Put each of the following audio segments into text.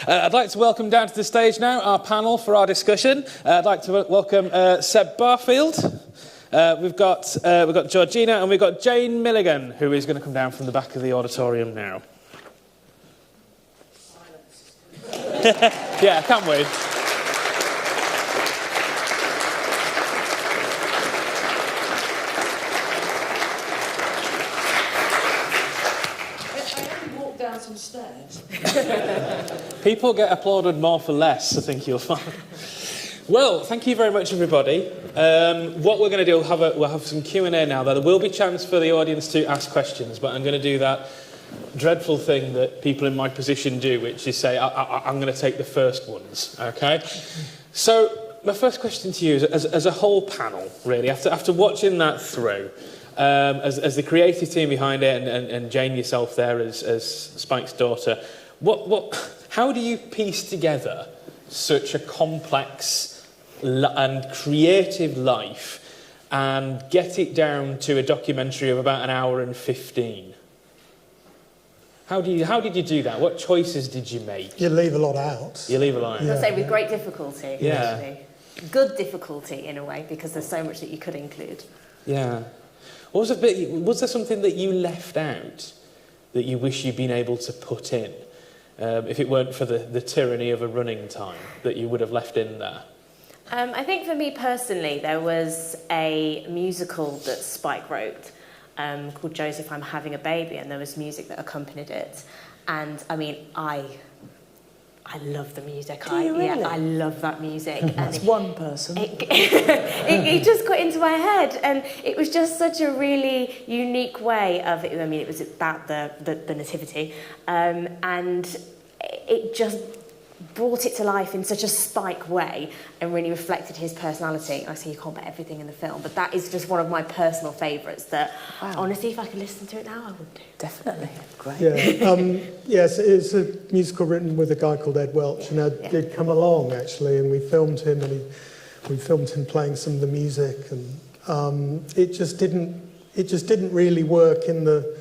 I'd like to welcome down to the stage now our panel for our discussion. I'd like to welcome Seb Barfield. We've got Georgina and we've got Jane Milligan, who is going to come down from the back of the auditorium now. Yeah, can't we? Some stairs. People get applauded more for less, I think you'll find. Well, thank you very much, everybody. What we're going to do, we'll have some Q&A now. There will be a chance for the audience to ask questions, but I'm going to do that dreadful thing that people in my position do, which is say, I'm going to take the first ones, okay? So, my first question to you is, as a whole panel, really, after watching that through, as the creative team behind it, and Jane yourself there as Spike's daughter, how do you piece together such a complex and creative life and get it down to a documentary of about 1 hour and 15? How did you do that? What choices did you make? You leave a lot out. You leave a lot out. I'd say with great difficulty, Yeah. actually. Good difficulty, in a way, because there's so much that you could include. Yeah. Was there something that you left out that you wish you'd been able to put in, if it weren't for the tyranny of a running time, that you would have left in there? I think for me personally, there was a musical that Spike wrote called Joseph, I'm Having a Baby, and there was music that accompanied it. And I mean, I love the music. Do you really? Yeah, I love that music. That's one person. It just got into my head, and it was just such a really unique way of it. I mean, it was about the nativity, and it just brought it to life in such a Spike way and really reflected his personality. I say you can't put everything in the film, but that is just one of my personal favourites that, honestly, if I could listen to it now, I would do. Definitely. Great. Yeah, yes, it's a musical written with a guy called Ed Welch, and Ed did come along, actually, and we filmed him, and we filmed him playing some of the music, and it just didn't really work in the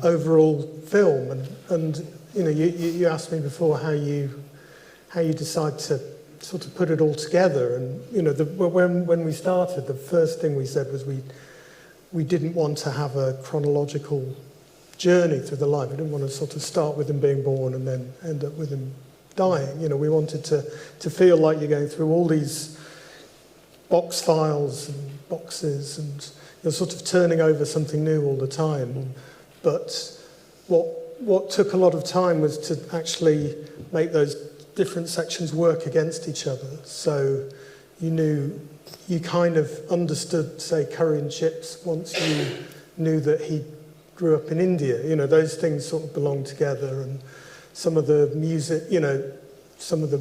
overall film. And you know, you asked me before how you decide to sort of put it all together, and you know, when we started, the first thing we said was we didn't want to have a chronological journey through the life. We didn't want to sort of start with him being born and then end up with him dying. You know, we wanted to feel like you're going through all these box files and boxes, and you're sort of turning over something new all the time. But what took a lot of time was to actually make those different sections work against each other. So you kind of understood, say, curry and chips once you knew that he grew up in India. You know, those things sort of belong together, and some of the music, you know, some of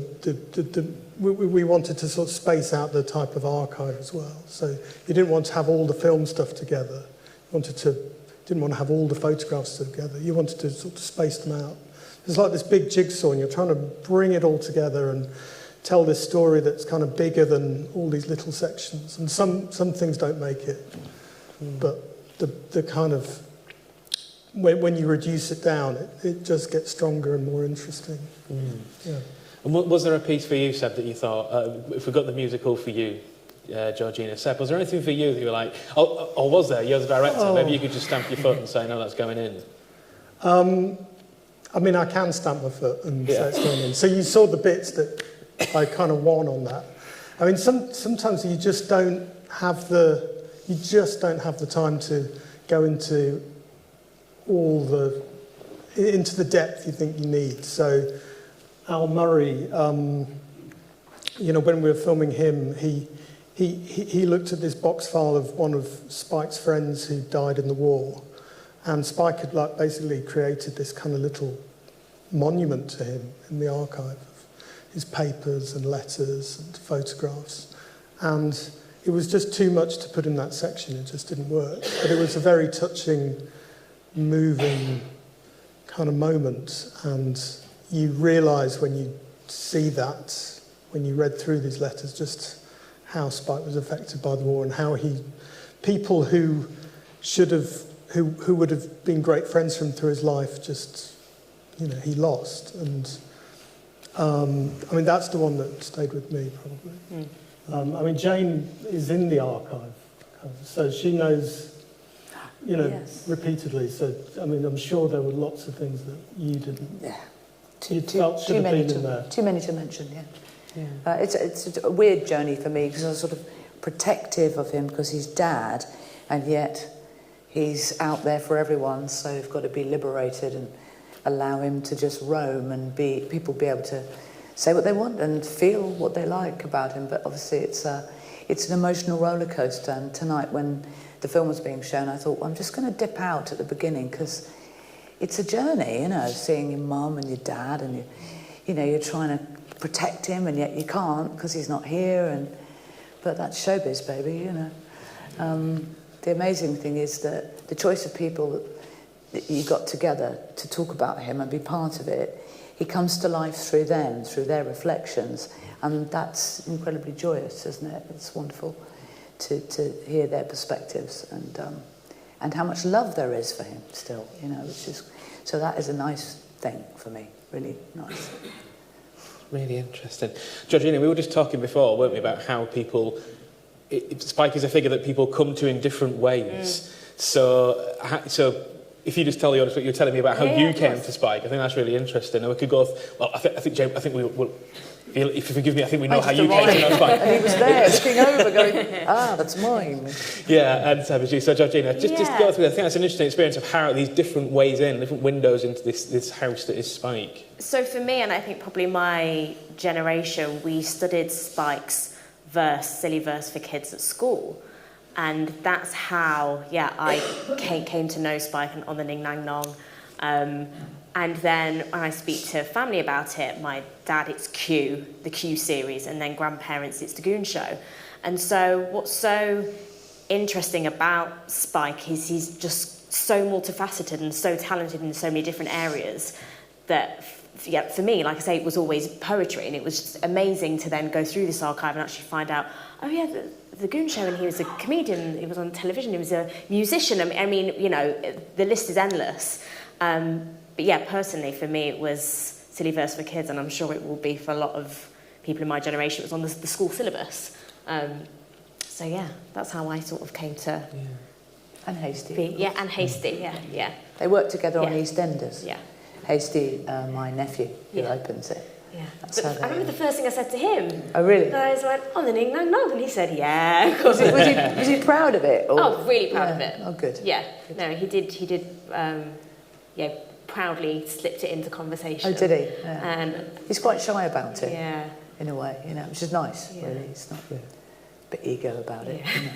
we wanted to sort of space out the type of archive as well. So you didn't want to have all the film stuff together. You didn't want to have all the photographs together. You wanted to sort of space them out. It's like this big jigsaw, and you're trying to bring it all together and tell this story that's kind of bigger than all these little sections. And some things don't make it, but the kind of when you reduce it down, it just gets stronger and more interesting. Yeah. And was there a piece for you, Seb, that you thought, if we got the musical for you, Georgina, Seb, was there anything for you that you were like, or was there? You're the director. Maybe you could just stamp your foot and say, no, that's going in. I mean, I can stamp my foot and say it's going in. So you saw the bits that I kind of won on that. I mean, sometimes you just don't have the time to go into into the depth you think you need. So Al Murray, you know, when we were filming him, he looked at this box file of one of Spike's friends who died in the war. And Spike had basically created this kind of little monument to him in the archive of his papers and letters and photographs. And it was just too much to put in that section. It just didn't work. But it was a very touching, moving kind of moment. And you realise when you see that, when you read through these letters, just how Spike was affected by the war and how people who would have been great friends from through his life, just, you know, he lost. And I mean, that's the one that stayed with me, probably. I mean, Jane is in the archive, so she knows, you know, Yes. repeatedly. So, I mean, I'm sure there were lots of things that you didn't. Yeah. You felt should have been in there. Too many to mention, yeah. It's a weird journey for me because I was sort of protective of him because he's dad, and yet he's out there for everyone, so you've got to be liberated and allow him to just roam and people be able to say what they want and feel what they like about him. But obviously it's an emotional roller coaster, and tonight when the film was being shown I thought, well, I'm just going to dip out at the beginning because it's a journey, you know, seeing your mum and your dad, and you know, you're trying to protect him and yet you can't because he's not here, but that's showbiz, baby, you know. The amazing thing is that the choice of people that you got together to talk about him and be part of it, he comes to life through them, through their reflections, and that's incredibly joyous, isn't it? It's wonderful to hear their perspectives and how much love there is for him still, you know, so that is a nice thing for me, really nice. Really interesting. Georgina, we were just talking before, weren't we, about how people... Spike is a figure that people come to in different ways. So if you just tell the audience what you were telling me about how you came to Spike, I think that's really interesting. And we could go... Well, I think Jane, I think we will... If you forgive me, I think we know how you came to know Spike. And he was there, looking over, going, that's mine. Yeah, and Sebastian. So Georgina, just go through. I think that's an interesting experience of how these different ways in, different windows into this house that is Spike. So for me, and I think probably my generation, we studied Spike's verse, silly verse for kids at school. And that's how, I came to know Spike on the Ning Nang Nong. And then when I speak to family about it, my dad, it's Q, the Q series, and then grandparents, it's the Goon show. And so what's so interesting about Spike is he's just so multifaceted and so talented in so many different areas that, for me, like I say, it was always poetry, and it was just amazing to then go through this archive and actually find out, the Goon show, and he was a comedian, he was on television, he was a musician. I mean, you know, the list is endless. But personally, for me, it was silly verse for kids, and I'm sure it will be for a lot of people in my generation. It was on the school syllabus. That's how I sort of came to... Yeah. And Hasty. And Hasty, yeah. They worked together on EastEnders. Yeah. Hasty, my nephew, who opens it. Yeah. I remember the first thing I said to him. Oh, really? And I was like, the Ning Nang Nong, and he said, yeah, of course. Was he proud of it? Or? Oh, really proud of it. Oh, good. Yeah. Good. No, he did, proudly slipped it into conversation. Oh, did he? Yeah. And he's quite shy about it. Yeah. In a way, you know, which is nice, really. He's not a bit ego about it, you know.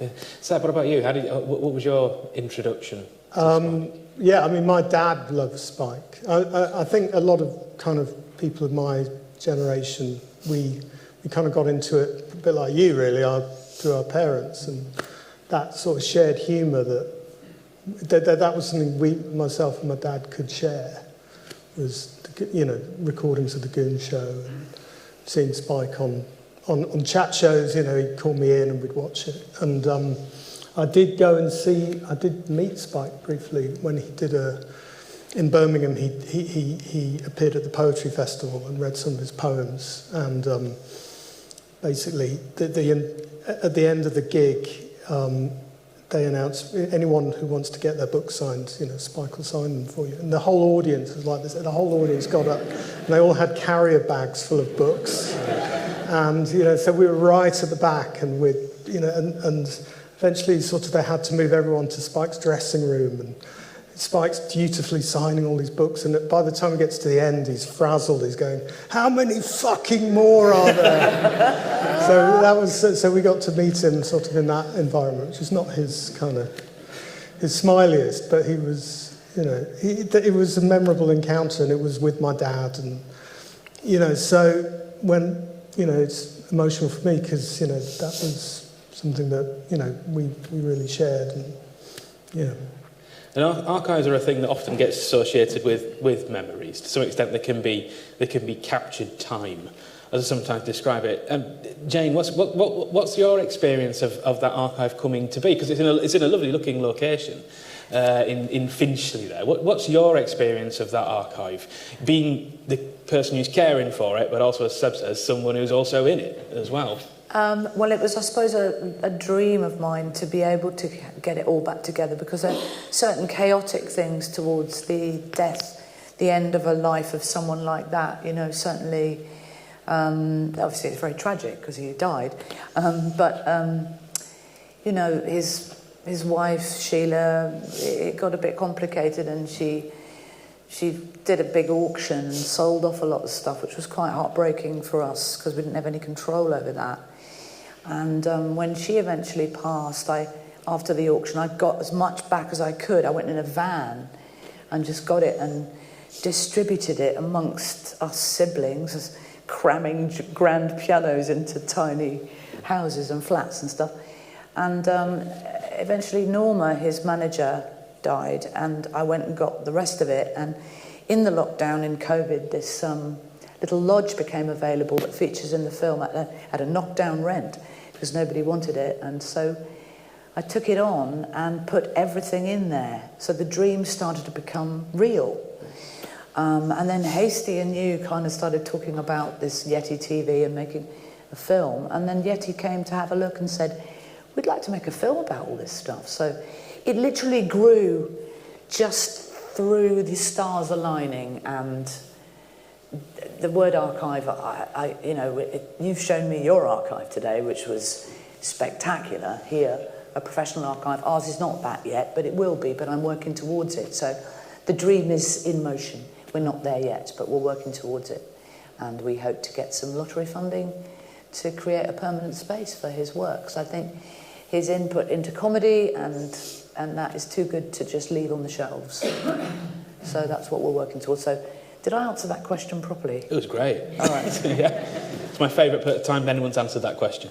Yeah. Seb, what about you? What was your introduction to Spike? Yeah, I mean, my dad loved Spike. I think a lot of kind of people of my generation, we kind of got into it a bit like you, really, through our parents, and that sort of shared humour that was something myself and my dad could share, was, you know, recordings of the Goon show and seeing Spike on chat shows. You know, he'd call me in and we'd watch it. And I did meet Spike briefly when he did in Birmingham. He appeared at the Poetry Festival and read some of his poems. And basically, at the end of the gig, they announced anyone who wants to get their book signed, you know, Spike will sign them for you. And the whole audience was like this. The whole audience got up, and they all had carrier bags full of books. And, you know, so we were right at the back, and and eventually sort of they had to move everyone to Spike's dressing room, and Spike's dutifully signing all these books, and by the time he gets to the end, he's frazzled. He's going, "How many fucking more are there?" So we got to meet him sort of in that environment, which is not his smiliest, but he was, you know, it was a memorable encounter, and it was with my dad, and you know, so when, you know, it's emotional for me because, you know, that was something that, you know, we really shared, and yeah. And archives are a thing that often gets associated with memories. To some extent, they can be captured time. as I sometimes describe it. Jane, what's your experience of that archive coming to be? Because it's in a lovely looking location in Finchley there. What's your experience of that archive? Being the person who's caring for it, but also, as Seb says, someone who's also in it as well. Well, it was, I suppose, a dream of mine to be able to get it all back together, because there are certain chaotic things towards the death, the end of a life of someone like that. You know, certainly, obviously it's very tragic because he died, but you know, his wife Sheila, it got a bit complicated, and she did a big auction and sold off a lot of stuff, which was quite heartbreaking for us because we didn't have any control over that. And when she eventually passed, after the auction, I got as much back as I could. I went in a van and just got it and distributed it amongst us siblings, cramming grand pianos into tiny houses and flats and stuff. And eventually Norma, his manager, died, and I went and got the rest of it. And in the lockdown, in COVID, this little lodge became available that features in the film at a knockdown rent, because nobody wanted it. And so I took it on and put everything in there. So the dream started to become real. And then Hasty and you kind of started talking about this Yeti TV and making a film. And then Yeti came to have a look and said, we'd like to make a film about all this stuff. So it literally grew just through the stars aligning. And the word archive, you've shown me your archive today, which was spectacular. Here, a professional archive. Ours is not that yet, but it will be, but I'm working towards it. So the dream is in motion. We're not there yet, but we're working towards it. And we hope to get some lottery funding to create a permanent space for his work. So I think his input into comedy and that is too good to just leave on the shelves. So that's what we're working towards. So did I answer that question properly? It was great. All right. Yeah. It's my favourite time anyone's answered that question.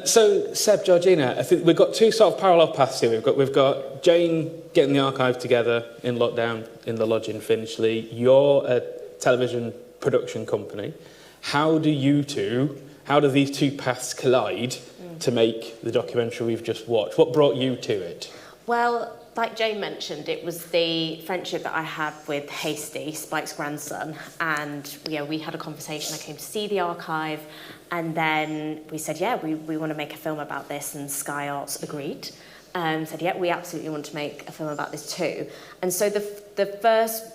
So, Seb, Georgina, I think we've got two sort of parallel paths here. We've got Jane getting the archive together in lockdown in the lodge in Finchley. You're a television production company. How do these two paths collide to make the documentary we've just watched? What brought you to it? Well, like Jane mentioned, it was the friendship that I had with Hasty, Spike's grandson, and we had a conversation. I came to see the archive, and then we said, we want to make a film about this, and Sky Arts agreed. Said, we absolutely want to make a film about this too. And so the first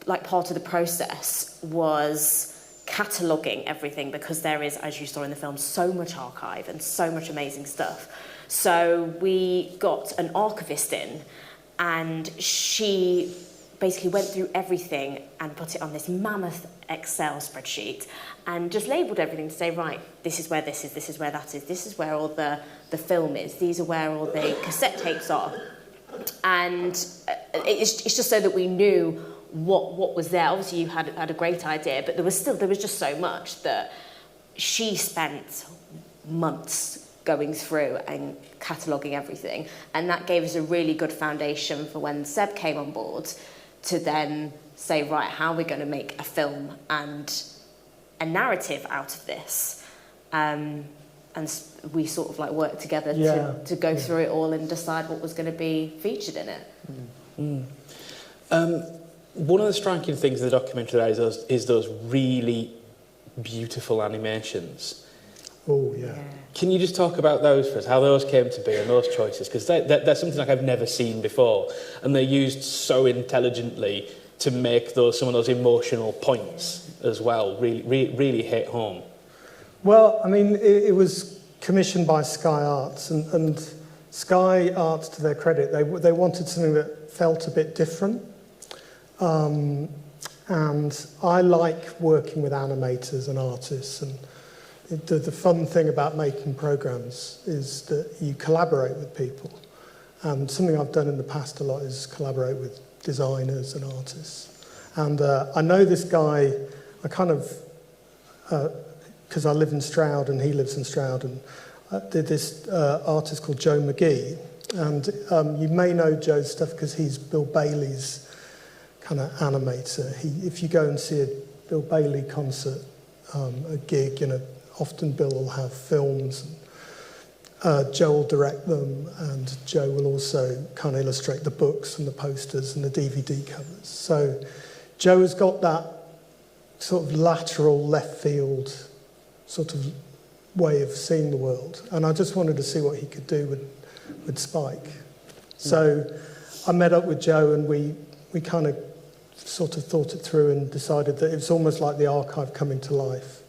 part of the process was cataloguing everything, because there is, as you saw in the film, so much archive and so much amazing stuff. So we got an archivist in, and she basically went through everything and put it on this mammoth Excel spreadsheet and just labelled everything to say, right, this is where this is where that is, this is where all the film is, these are where all the cassette tapes are. And it's just so that we knew what was there. Obviously you had a great idea, but there was just so much that she spent months going through and cataloguing everything, and that gave us a really good foundation for when Seb came on board to then say, right, how are we going to make a film and a narrative out of this? And we sort of worked together to go through it all and decide what was going to be featured in it. One of the striking things in the documentary there is those really beautiful animations. Oh, yeah. Can you just talk about those for us, how those came to be and those choices? Because they're something I've never seen before, and they're used so intelligently to make some of those emotional points as well really hit home. Well, I mean, it was commissioned by Sky Arts, and Sky Arts, to their credit, they wanted something that felt a bit different. And I like working with animators and artists, and the fun thing about making programs is that you collaborate with people. And something I've done in the past a lot is collaborate with designers and artists. And I know this guy, I kind of, because I live in Stroud and he lives in Stroud, and did this artist called Joe McGee. And you may know Joe's stuff because he's Bill Bailey's kind of animator. If you go and see a Bill Bailey concert, a gig, often Bill will have films, and Joe will direct them, and Joe will also kind of illustrate the books and the posters and the DVD covers. So Joe has got that sort of lateral left field sort of way of seeing the world, and I just wanted to see what he could do with Spike. So I met up with Joe, and we kind of sort of thought it through and decided that it's almost like the archive coming to life.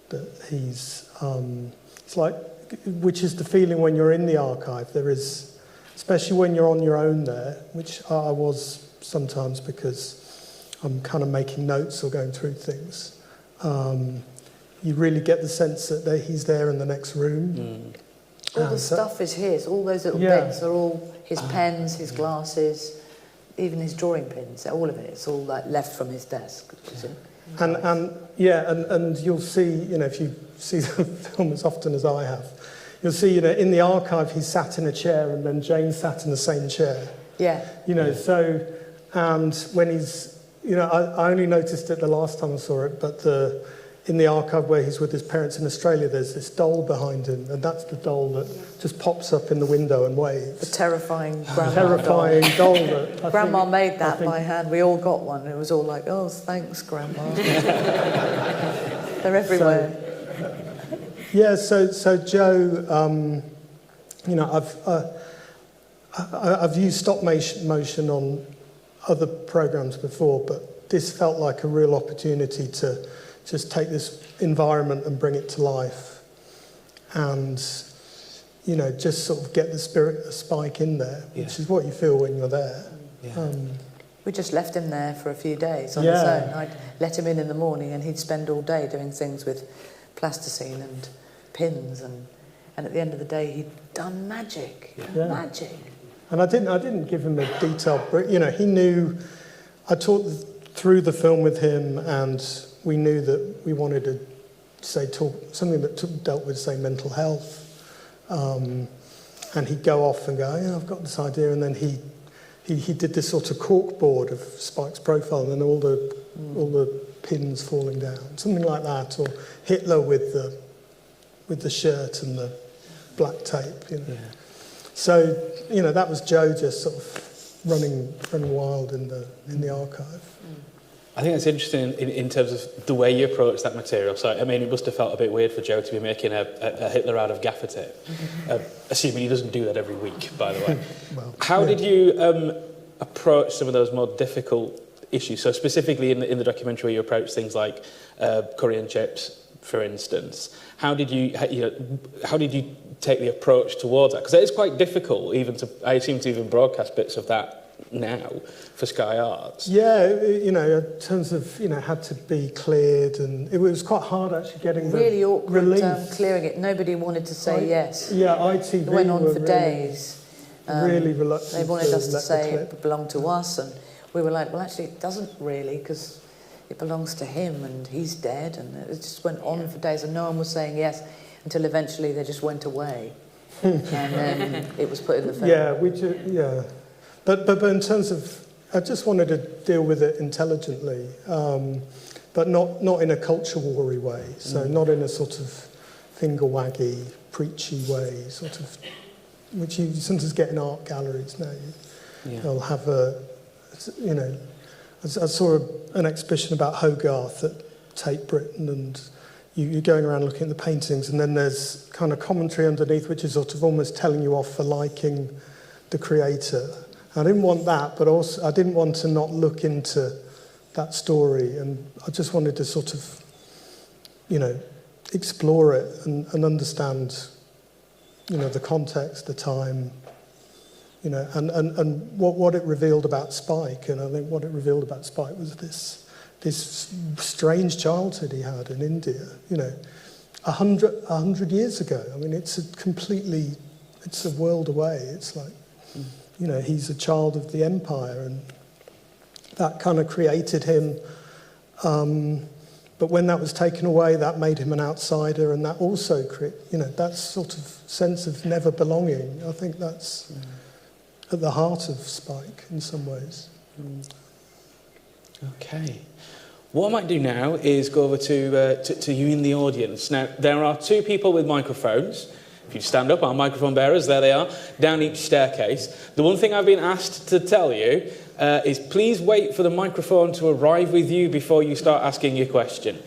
That he's, it's like, which is the feeling when you're in the archive. There is, especially when you're on your own there, which I was sometimes because I'm kind of making notes or going through things. You really get the sense that he's there in the next room. All the stuff is his. All those little bits are all his pens, his glasses, even his drawing pins. All of it. It's all like left from his desk. And you'll see, if you see the film as often as I have, you'll see, in the archive he sat in a chair and then Jane sat in the same chair. Yeah. So, and when he's, I only noticed it the last time I saw it, but in the archive where he's with his parents in Australia, there's this doll behind him, and that's the doll that just pops up in the window and waves. The terrifying grandma doll that Grandma made that by hand. We all got one. It was all like, oh, thanks, Grandma. They're everywhere. So Joe, I've used stop motion on other programs before, but this felt like a real opportunity to just take this environment and bring it to life, and just sort of get the spirit of Spike in there, which is what you feel when you're there. We just left him there for a few days on his own. I'd let him in the morning, and he'd spend all day doing things with plasticine and pins, and at the end of the day he'd done magic. Magic. And I didn't give him a detailed brief. He knew. I talked through the film with him, and we knew that we wanted to talk something that dealt with, say, mental health. And he'd go off and go, I've got this idea, and then he did this sort of corkboard of Spike's profile, and then all the pins falling down, something like that, or Hitler with the shirt and the black tape. So that was Joe just sort of running wild in the archive. I think it's interesting in terms of the way you approach that material. So, it must have felt a bit weird for Joe to be making a Hitler out of gaffer tape, assuming he doesn't do that every week, by the way. How did you approach some of those more difficult issues? So specifically in the documentary where you approach things like curry and chips, for instance, how did you take the approach towards that? Because it is quite difficult I seem to even broadcast bits of that now for Sky Arts. In terms of, had to be cleared, and it was quite hard actually getting really awkward relief. Clearing it. Nobody wanted to say yes. ITV it went on for days. Really reluctant. They wanted us to say it belonged to us, and we were like, well, actually, it doesn't really, because it belongs to him, and he's dead, and it just went on for days, and no one was saying yes until eventually they just went away, and then it was put in the film. But in terms of, I just wanted to deal with it intelligently, but not in a culture war-y way. So not in a sort of finger-waggy, preachy way, sort of, which you sometimes get in art galleries now. They'll have I saw an exhibition about Hogarth at Tate Britain, and you're going around looking at the paintings, and then there's kind of commentary underneath, which is sort of almost telling you off for liking the creator. I didn't want that, but also I didn't want to not look into that story, and I just wanted to sort of, explore it and understand, the context, the time, and what it revealed about Spike. And I think what it revealed about Spike was this strange childhood he had in India, 100 years ago. It's a world away. It's like, he's a child of the empire, and that kind of created him. But when that was taken away, that made him an outsider, and that also that sort of sense of never belonging. I think that's at the heart of Spike in some ways. Okay. What I might do now is go over to you in the audience. Now, there are 2 people with microphones. If you stand up, our microphone bearers, there they are, down each staircase. The one thing I've been asked to tell you is please wait for the microphone to arrive with you before you start asking your question.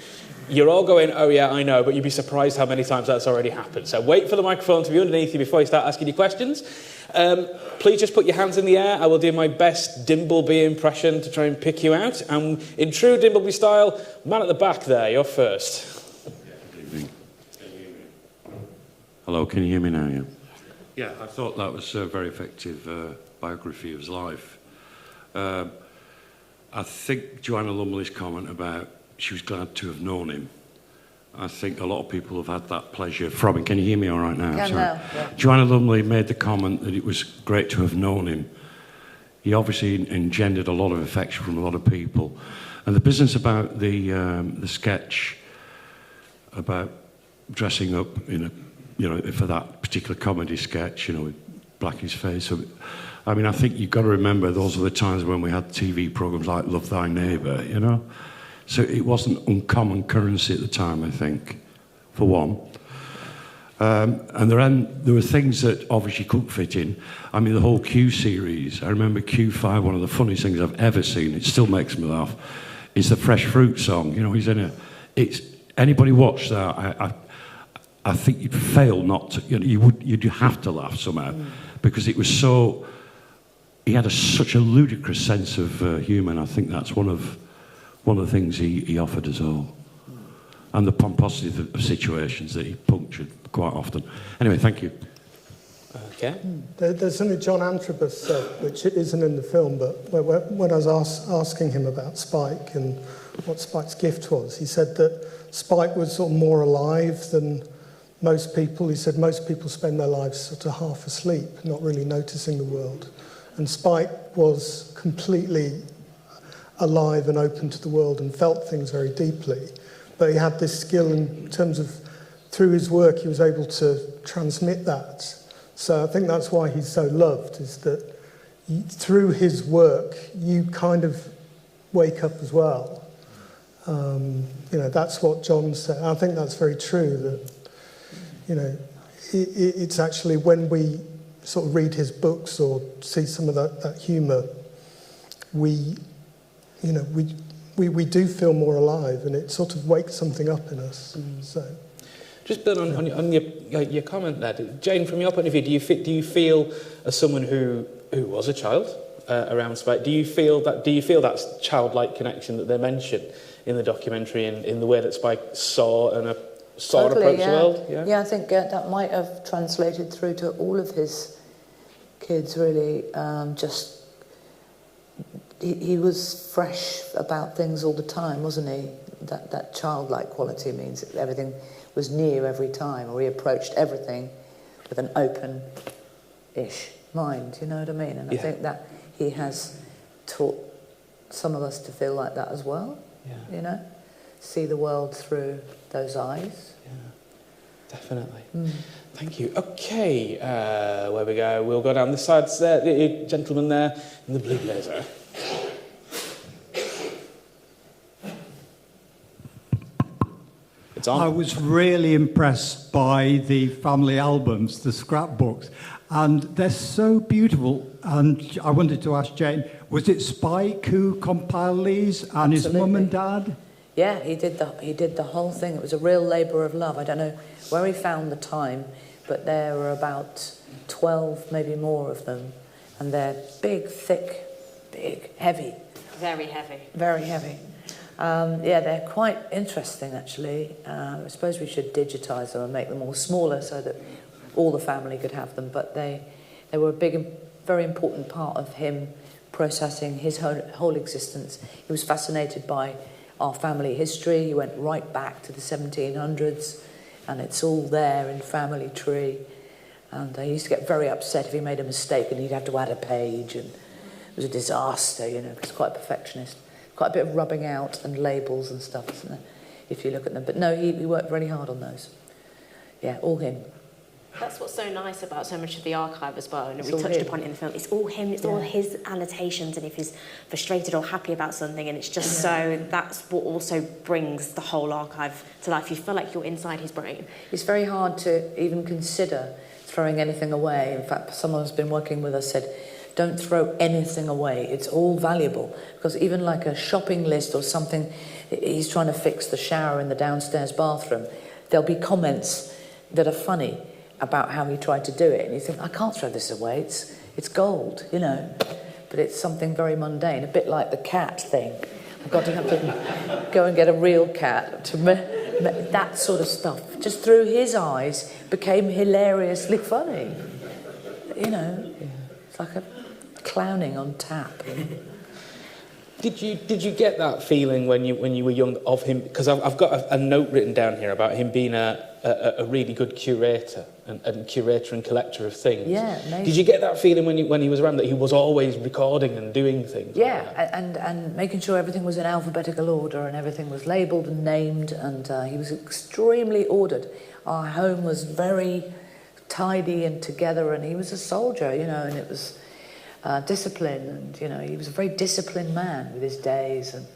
You're all going, oh yeah, I know, but you'd be surprised how many times that's already happened. So wait for the microphone to be underneath you before you start asking your questions. Please just put your hands in the air. I will do my best Dimbleby impression to try and pick you out. And in true Dimbleby style, man at the back there, you're first. Hello, can you hear me now? Yeah, I thought that was a very effective biography of his life. I think Joanna Lumley's comment about she was glad to have known him. I think a lot of people have had that pleasure from him. Can you hear me all right now? Can now, yeah. Joanna Lumley made the comment that it was great to have known him. He obviously engendered a lot of affection from a lot of people. And the business about the sketch about dressing up in a, you know, for that particular comedy sketch, you know, with Blackie's face. I mean, I think you've got to remember those were the times when we had TV programmes like Love Thy Neighbour, you know? So it wasn't uncommon currency at the time, I think, for one. And there were things that obviously couldn't fit in. I mean, the whole Q series, I remember Q5, one of the funniest things I've ever seen, it still makes me laugh, is the Fresh Fruit song. You know, he's in anybody watch that, I think you'd fail not to, you know, you'd have to laugh somehow, because it was so, he had such a ludicrous sense of humour, and I think that's one of the things he offered us all. And the pomposity of situations that he punctured quite often. Anyway, thank you. Okay. There's something John Antrobus said, which isn't in the film, but when I was asking him about Spike and what Spike's gift was, he said that Spike was sort of more alive than most people. He said most people spend their lives sort of half asleep, not really noticing the world. And Spike was completely alive and open to the world and felt things very deeply. But he had this skill in terms of, through his work, he was able to transmit that. So I think that's why he's so loved, is that through his work, you kind of wake up as well. You know, that's what John said. I think that's very true, that, you know, it's actually when we sort of read his books or see some of that humour, we do feel more alive, and it sort of wakes something up in us. So, just build on your comment there, Jane. From your point of view, do you feel as someone who was a child around Spike, do you feel that childlike connection that they mention in the documentary, in the way that Spike saw and approached the world? Yeah, I think that might have translated through to all of his kids. Really, He was fresh about things all the time, wasn't he? That childlike quality means that everything was new every time, or he approached everything with an open-ish mind, you know what I mean? And I think that he has taught some of us to feel like that as well, you know? See the world through those eyes. Yeah, definitely. Thank you. Okay, where we go? We'll go down this side there, the gentleman there in the blue blazer. I was really impressed by the family albums, the scrapbooks, and they're so beautiful. And I wanted to ask Jane, was it Spike who compiled these, and his mum and dad? Yeah, he did the whole thing. It was a real labour of love. I don't know where he found the time, but there were about 12, maybe more of them, and they're big, thick, big, heavy. Very heavy. Very heavy. Yeah, they're quite interesting, actually. I suppose we should digitise them and make them all smaller so that all the family could have them. But they were a big, very important part of him processing his whole existence. He was fascinated by our family history. He went right back to the 1700s, and it's all there in Family Tree. And he used to get very upset if he made a mistake and he'd have to add a page, and it was a disaster, you know, because he's quite a perfectionist. Quite a bit of rubbing out and labels and stuff, isn't there, if you look at them. But no, he worked very hard on those. Yeah, all him. That's what's so nice about so much of the archive as well, and It's we all touched him. upon it in the film. It's all him, it's all his annotations, and if he's frustrated or happy about something, and it's just so, that's what also brings the whole archive to life. You feel like you're inside his brain. It's very hard to even consider throwing anything away. In fact, someone who's been working with us said, don't throw anything away. It's all valuable. Because even like a shopping list or something, he's trying to fix the shower in the downstairs bathroom, there'll be comments that are funny about how he tried to do it. And you think, I can't throw this away. It's gold, you know. But it's something very mundane, a bit like the cat thing. I've got to have to go and get a real cat to that sort of stuff. Just through his eyes became hilariously funny. You know, it's like a clowning on tap. Did you get that feeling when you were young of him? Because I've got a note written down here about him being a really good curator and collector of things. Yeah, amazing. Did you get that feeling when he was around, that he was always recording and doing things? Yeah, like that? and making sure everything was in alphabetical order and everything was labelled and named, and he was extremely ordered. Our home was very tidy and together, and he was a soldier, you know, and it was discipline, and you know, he was a very disciplined man with his days, and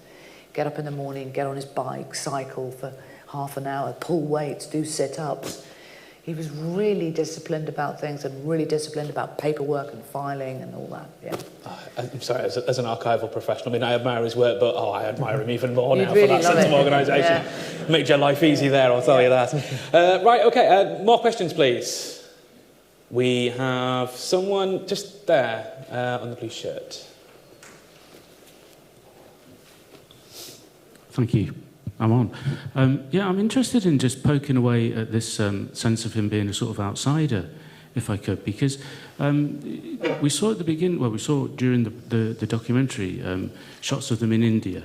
get up in the morning, get on his bike, cycle for half an hour, pull weights, do sit-ups. He was really disciplined about things and really disciplined about paperwork and filing and all that, yeah. I'm sorry, as an archival professional, I mean, I admire his work, but I admire him even more You'd now really for that love sense of it. organisation. Yeah. Made your life easy there, I'll tell you that. Right, okay, more questions, please. We have someone just there on the blue shirt. Thank you. I'm on. Yeah, I'm interested in just poking away at this sense of him being a sort of outsider, if I could, because we saw at the beginning, well, we saw during the documentary shots of them in India,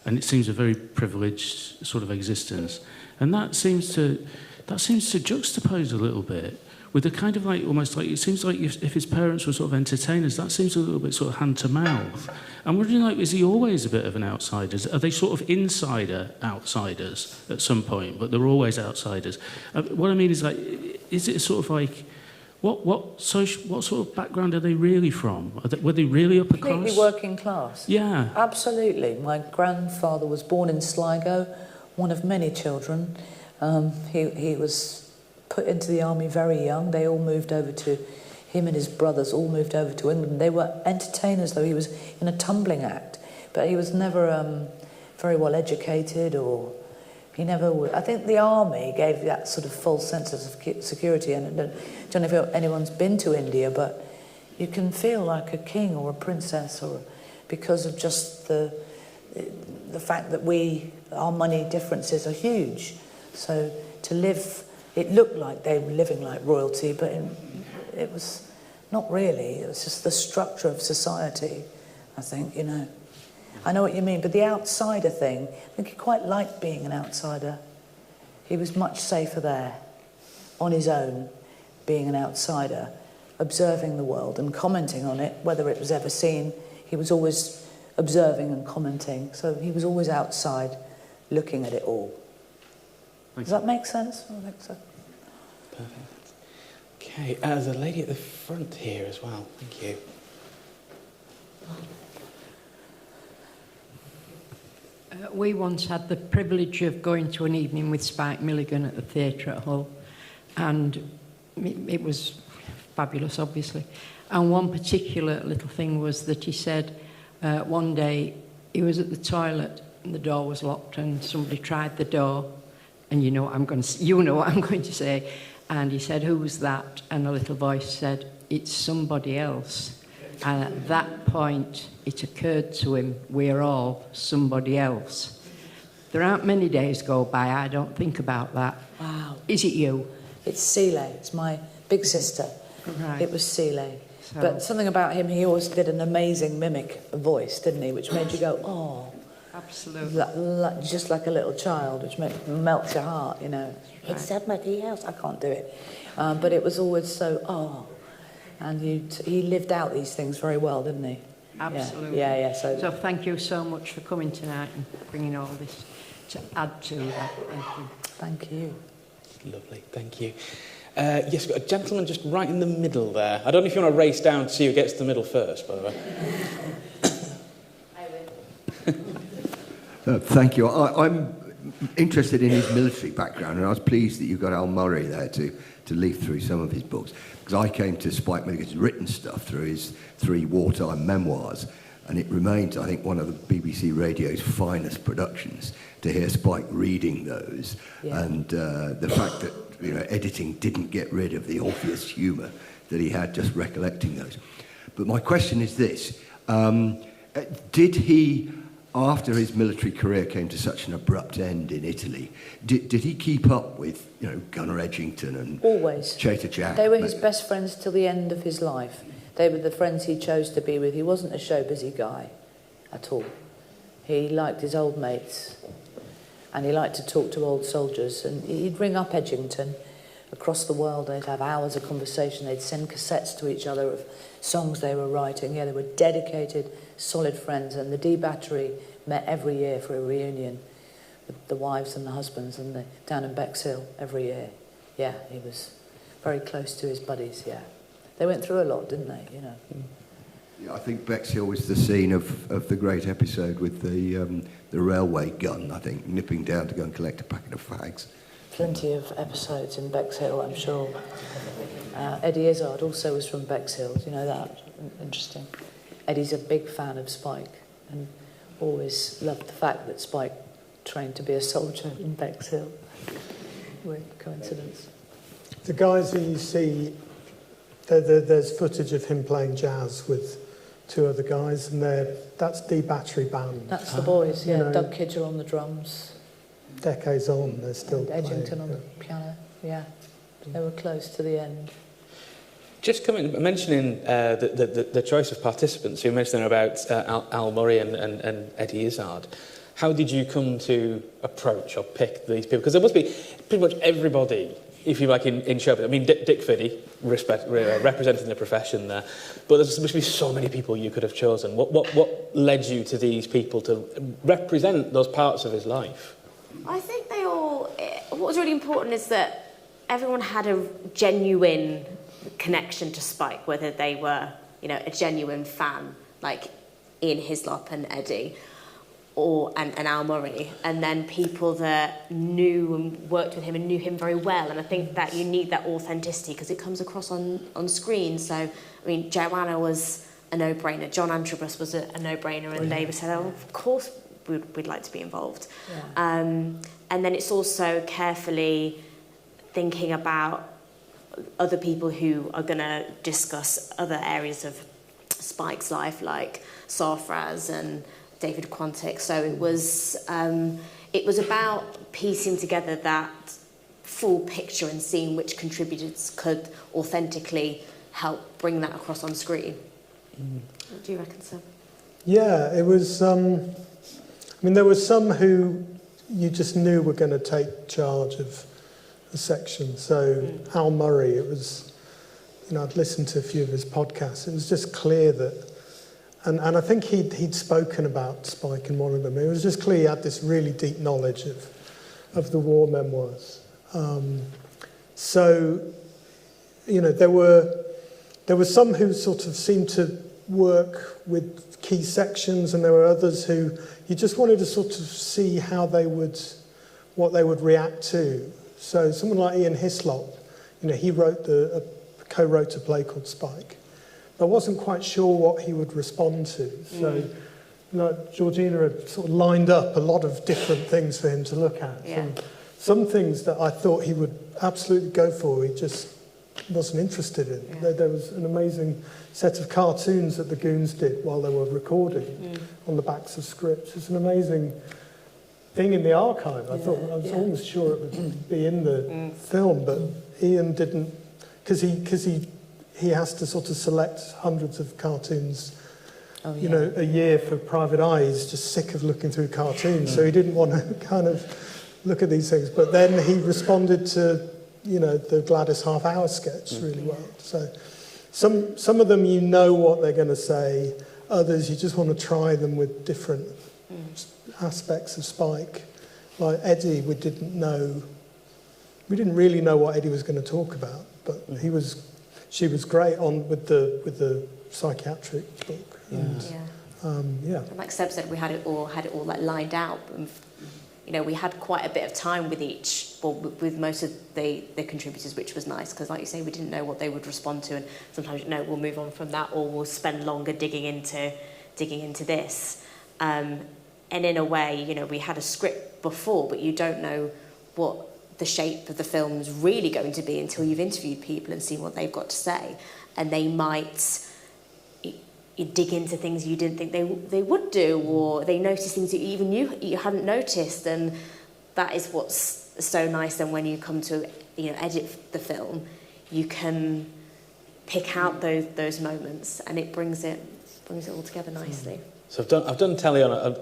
and it seems a very privileged sort of existence, and that seems to juxtapose a little bit with a kind of like, almost like, it seems like if his parents were sort of entertainers, that seems a little bit sort of hand to mouth. I'm wondering, like, is he always a bit of an outsider? Are they sort of outsiders at some point, but they're always outsiders? What I mean is, like, is it sort of like, what sort of background are they really from? Were they really upper class? Completely working class. Yeah. Absolutely. My grandfather was born in Sligo, one of many children. He was put into the army very young. They all moved over to, him and his brothers all moved over to England. They were entertainers, though. He was in a tumbling act, but he was never very well educated, or he never would. I think the army gave that sort of false sense of security, and I don't know if anyone's been to India, but you can feel like a king or a princess, or because of just the fact that our money differences are huge. So to live, it looked like they were living like royalty, but it was not really. It was just the structure of society, I think, you know. I know what you mean, but the outsider thing, I think he quite liked being an outsider. He was much safer there, on his own, being an outsider, observing the world and commenting on it, whether it was ever seen. He was always observing and commenting, so he was always outside, looking at it all. Does that make sense? I think so. Perfect. Okay, there's a lady at the front here as well. Thank you. We once had the privilege of going to an evening with Spike Milligan at the theatre at Hull, and it was fabulous, obviously. And one particular little thing was that he said one day he was at the toilet and the door was locked, and somebody tried the door, and you know what I'm going to say. And he said, "Who was that?" And a little voice said, "It's somebody else." And at that point, it occurred to him, we're all somebody else. There aren't many days go by I don't think about that. Wow. Is it you? It's Seeley. It's my big sister. Right. It was Seeley. So- But something about him, he always did an amazing mimic voice, didn't he? Which made you go, oh. Absolutely. Just like a little child, which melts your heart, you know. Right. It's somebody else. I can't do it. But it was always so, oh. And he lived out these things very well, didn't he? Absolutely. Yeah. So thank you so much for coming tonight and bringing all this to add to that. Thank you. Thank you. Lovely, thank you. Yes, we've got a gentleman just right in the middle there. I don't know if you want to race down to see who gets to the middle first, by the way. Thank you. I'm interested in his military background, and I was pleased that you got Al Murray there to leaf through some of his books, because I came to Spike Milligan's written stuff through his 3 wartime memoirs, and it remains, I think, one of the BBC Radio's finest productions to hear Spike reading those, and the fact that editing didn't get rid of the obvious humour that he had just recollecting those. But my question is this: did he, after his military career came to such an abrupt end in Italy, did he keep up with Gunnar Edgington and always Chater Jack? They were his best friends till the end of his life. They were the friends he chose to be with. He wasn't a show busy guy at all. He liked his old mates, and he liked to talk to old soldiers, and he'd ring up Edgington across the world. They'd have hours of conversation. They'd send cassettes to each other of songs they were writing. Yeah, they were dedicated, solid friends, and the D Battery met every year for a reunion with the wives and the husbands and down in Bexhill every year. Yeah, he was very close to his buddies, yeah. They went through a lot, didn't they, Yeah, I think Bexhill was the scene of the great episode with the railway gun, I think, nipping down to go and collect a packet of fags. Plenty of episodes in Bexhill, I'm sure. Eddie Izzard also was from Bexhill, do you know that? Interesting. Eddie's a big fan of Spike and always loved the fact that Spike trained to be a soldier in Bexhill. Weird coincidence. The guys that you see, there's footage of him playing jazz with 2 other guys, and that's D Battery Band. That's the boys, yeah. Doug Kidger on the drums. Decades on, they're still and Edgington playing, on the piano, yeah. They were close to the end. Just mentioning the choice of participants, you mentioned about Al Murray and Eddie Izzard. How did you come to approach or pick these people? Because there must be pretty much everybody, if you like, in showbiz. I mean, Dick Fiddy, representing the profession there. But there must be so many people you could have chosen. What led you to these people to represent those parts of his life? I think they all... What was really important is that everyone had a genuine connection to Spike, whether they were, a genuine fan, like Ian Hislop and Eddie, and Al Murray, and then people that knew and worked with him and knew him very well. And I think that you need that authenticity because it comes across on screen. So, I mean, Joanna was a no-brainer. John Antrobus was a no-brainer, and they said, "Oh, of course we'd like to be involved." Yeah. And then it's also carefully thinking about other people who are going to discuss other areas of Spike's life, like Sarfraz and David Quantick. So it was about piecing together that full picture and seeing which contributors could authentically help bring that across on screen. What do you reckon, Seb? Yeah, it was... there were some who you just knew were going to take charge of the section. So Al Murray, it was... I'd listened to a few of his podcasts. It was just clear that... And I think he'd spoken about Spike in one of them. It was just clear he had this really deep knowledge of the war memoirs. There were some who sort of seemed to work with key sections, and there were others who you just wanted to sort of see what they would react to. So someone like Ian Hislop, he co-wrote a play called Spike. I wasn't quite sure what he would respond to. So Georgina had sort of lined up a lot of different things for him to look at. Yeah. Some things that I thought he would absolutely go for, he just wasn't interested in. Yeah. There was an amazing set of cartoons that the Goons did while they were recording on the backs of scripts. It's an amazing thing in the archive. I was almost sure it would be in the film, but Ian didn't, because he has to sort of select hundreds of cartoons, a year for Private Eye. He's just sick of looking through cartoons, so he didn't want to kind of look at these things. But then he responded to, the Gladys half-hour sketch really well. So some of them you know what they're going to say. Others you just want to try them with different aspects of Spike. Like Eddie, we didn't know we didn't really know what Eddie was going to talk about, but she was great on with the psychiatric book. And, And like Seb said, we had it all like lined out. And, you know, we had quite a bit of time with each, or with most of the contributors, which was nice because, like you say, we didn't know what they would respond to, and sometimes we'll move on from that, or we'll spend longer digging into this. And in a way, you know, we had a script before, but you don't know what the shape of the film's really going to be until you've interviewed people and seen what they've got to say, and they might. You dig into things you didn't think they would do, or they notice things that even you hadn't noticed, and that is what's so nice. And when you come to edit the film, you can pick out those moments, and it brings it all together nicely. So I've done telly on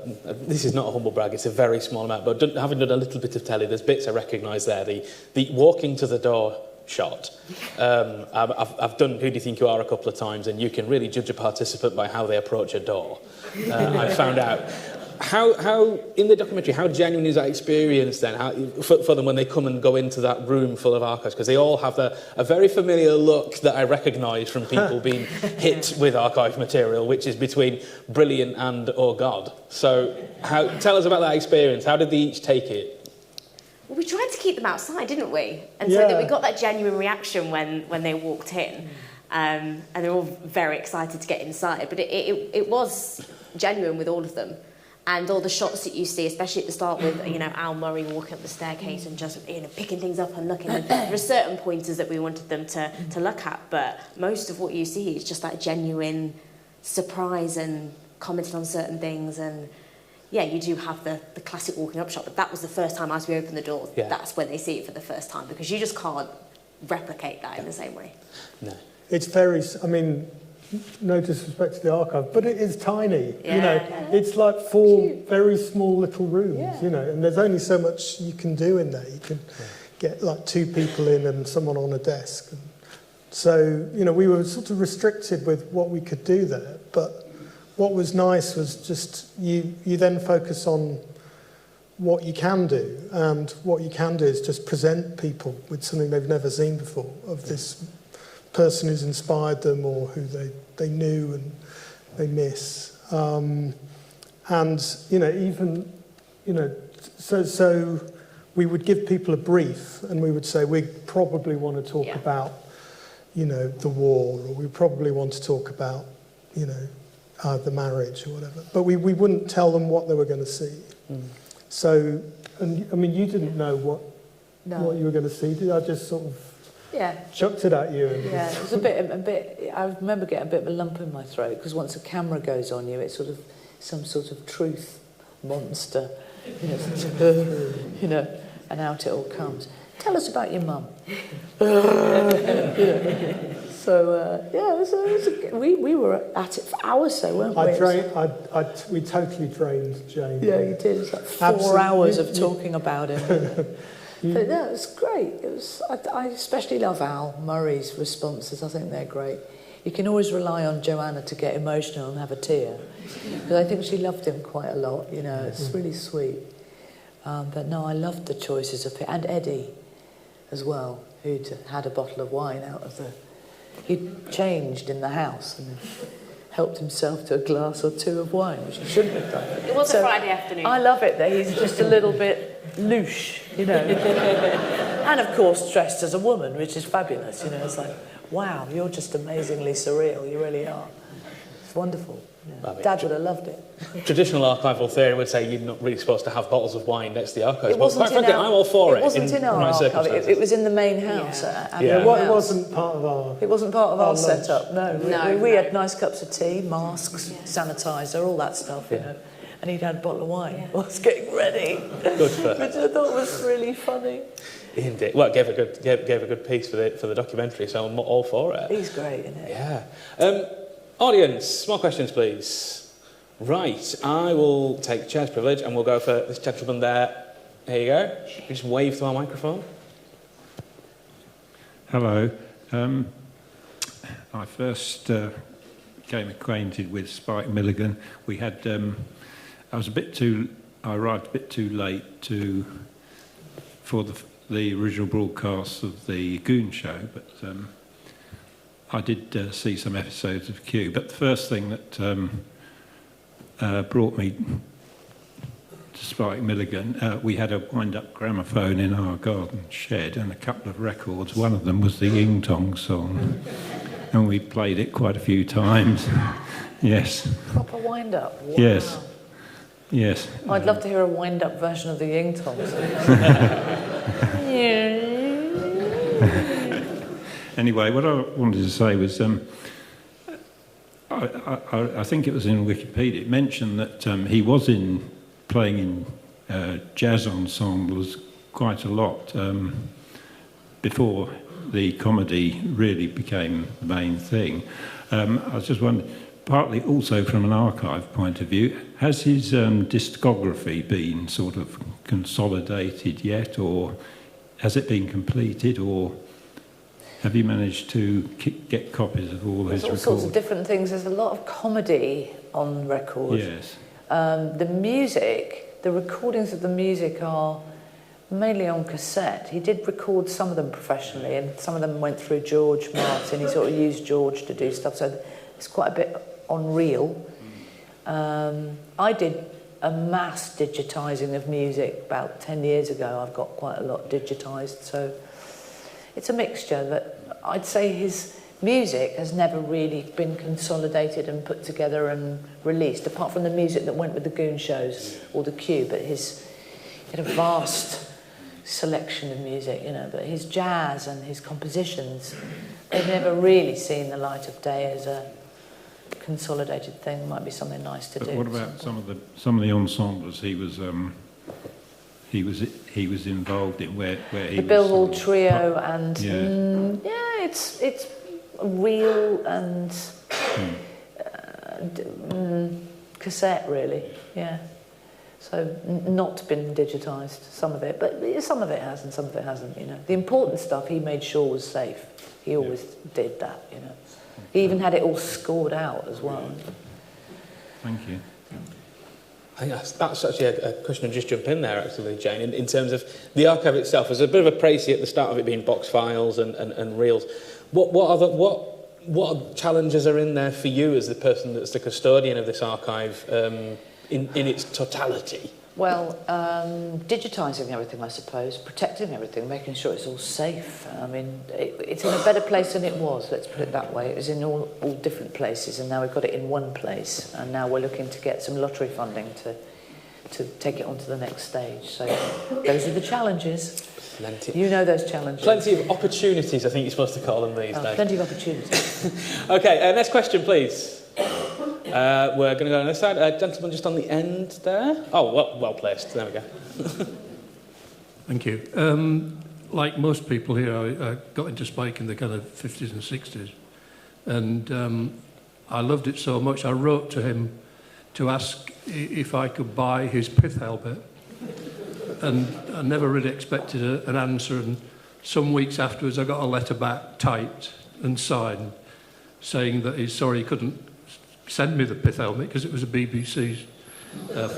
this is not a humble brag, it's a very small amount, but having done a little bit of telly, there's bits I recognise there. The walking to the door shot. I've done Who Do You Think You Are a couple of times, and you can really judge a participant by how they approach a door. I found out. How in the documentary, how genuine is that experience then for them when they come and go into that room full of archives? Because they all have a very familiar look that I recognise from people being hit with archive material, which is between brilliant and oh God. So tell us about that experience. How did they each take it? Well, we tried to keep them outside, didn't we? And so that we got that genuine reaction when they walked in. And they're all very excited to get inside. But it was genuine with all of them. And all the shots that you see, especially at the start with, Al Murray walking up the staircase and just, picking things up and looking. And there are certain pointers that we wanted them to look at. But most of what you see is just that genuine surprise and commenting on certain things. And yeah, you do have the classic walking up shot, but that was the first time as we opened the door, that's when they see it for the first time, because you just can't replicate that in the same way. No. It's very, no disrespect to the archive, but it is tiny, it's like 4 very small little rooms, and there's only so much you can do in there. You can get like 2 people in and someone on a desk. And so, we were sort of restricted with what we could do there, but what was nice was just you then focus on what you can do, and what you can do is just present people with something they've never seen before, of this person who's inspired them or who they knew and they miss. So we would give people a brief, and we would say, we probably want to talk about, the war, or we probably want to talk about, the marriage or whatever. But we wouldn't tell them what they were going to see. So, you didn't know what you were going to see, did I? Just sort of chucked it at you. And it was a bit. I remember getting a bit of a lump in my throat, because once a camera goes on you, it's sort of some sort of truth monster, and out it all comes. Tell us about your mum. We were at it for hours, so weren't we? We totally drained Jane. Yeah, you did. It was like 4 hours of talking about him. But no, it was great. I especially love Al Murray's responses. I think they're great. You can always rely on Joanna to get emotional and have a tear, because I think she loved him quite a lot. It's really sweet. But no, I loved the choices of him, and Eddie as well, who'd had a bottle of wine out of the... He'd changed in the house and helped himself to a glass or 2 of wine, which he shouldn't have done. It was a Friday afternoon. I love it that he's just a little bit louche, and of course dressed as a woman, which is fabulous. It's like, wow, you're just amazingly surreal. You really are. It's wonderful. Dad would have loved it. Traditional archival theory would say you're not really supposed to have bottles of wine next to the archives. But quite frankly, I'm all for it. It wasn't in our archive. It was in the main house. It wasn't part of our... It wasn't part of our setup, no. We had nice cups of tea, masks, sanitizer, all that stuff, And he'd had a bottle of wine. I was getting ready. Good for her. Which I thought was really funny. Indeed. Well, gave a good piece for the documentary, so I'm all for it. He's great, isn't he? Yeah. Audience, more questions, please. Right, I will take chair's privilege, and we'll go for this gentleman there. Here you go. You just wave to our microphone. Hello. I first became acquainted with Spike Milligan. We had. I arrived a bit too late for the original broadcasts of the Goon show, but I did see some episodes of Q. But the first thing that brought me to Spike Milligan, we had a wind-up gramophone in our garden shed and a couple of records. One of them was the Ying Tong song, and we played it quite a few times. Yes. Proper wind-up? Wow. Yes. Yes. I'd love to hear a wind-up version of the Ying Tong song. Anyway, what I wanted to say was, I think it was in Wikipedia, it mentioned that he was playing in jazz ensembles quite a lot before the comedy really became the main thing. I was just wondering, partly also from an archive point of view, has his discography been sort of consolidated yet, or has it been completed, or have you managed to get copies of all his There's all recordings? sorts of different things. There's a lot of comedy on record. Yes. The music, the recordings of the music are mainly on cassette. He did record some of them professionally, and some of them went through George Martin. He sort of used George to do stuff, so it's quite a bit on reel. I did a mass digitising of music about 10 years ago. I've got quite a lot digitised, so it's a mixture. But I'd say his music has never really been consolidated and put together and released, apart from the music that went with the Goon shows or the Q. But he had a vast selection of music, you know. But his jazz and his compositions, they've never really seen the light of day as a consolidated thing. It might be something nice to do. What about some of the ensembles he was involved in, where he the was Bill Hall sort of Trio and yeah. It's real and cassette really, yeah. So not been digitised, some of it, but some of it has and some of it hasn't. You know, the important stuff he made sure was safe. He always did that. You know, he even had it all scored out as well. Thank you. I think that's actually a question to just jump in there, actually, Jane, in terms of the archive itself. There's a bit of a précis at the start of it being box files and reels. What challenges are in there for you as the person that's the custodian of this archive in its totality? Well, digitising everything, I suppose, protecting everything, making sure it's all safe. I mean, it's in a better place than it was, let's put it that way. It was in all different places, and now we've got it in one place, and now we're looking to get some lottery funding to take it on to the next stage. So those are the challenges. Plenty. You know those challenges. Plenty of opportunities, I think you're supposed to call them these days. Plenty of opportunities. Okay, next question, please. We're going to go on this side. Gentleman just on the end there. Oh, well placed. There we go. Thank you. Like most people here, I got into Spike in the kind of 50s and 60s. And I loved it so much, I wrote to him to ask if I could buy his pith helmet. And I never really expected an answer. And some weeks afterwards, I got a letter back, typed and signed, saying that he's sorry he couldn't send me the pith helmet because it was a BBC's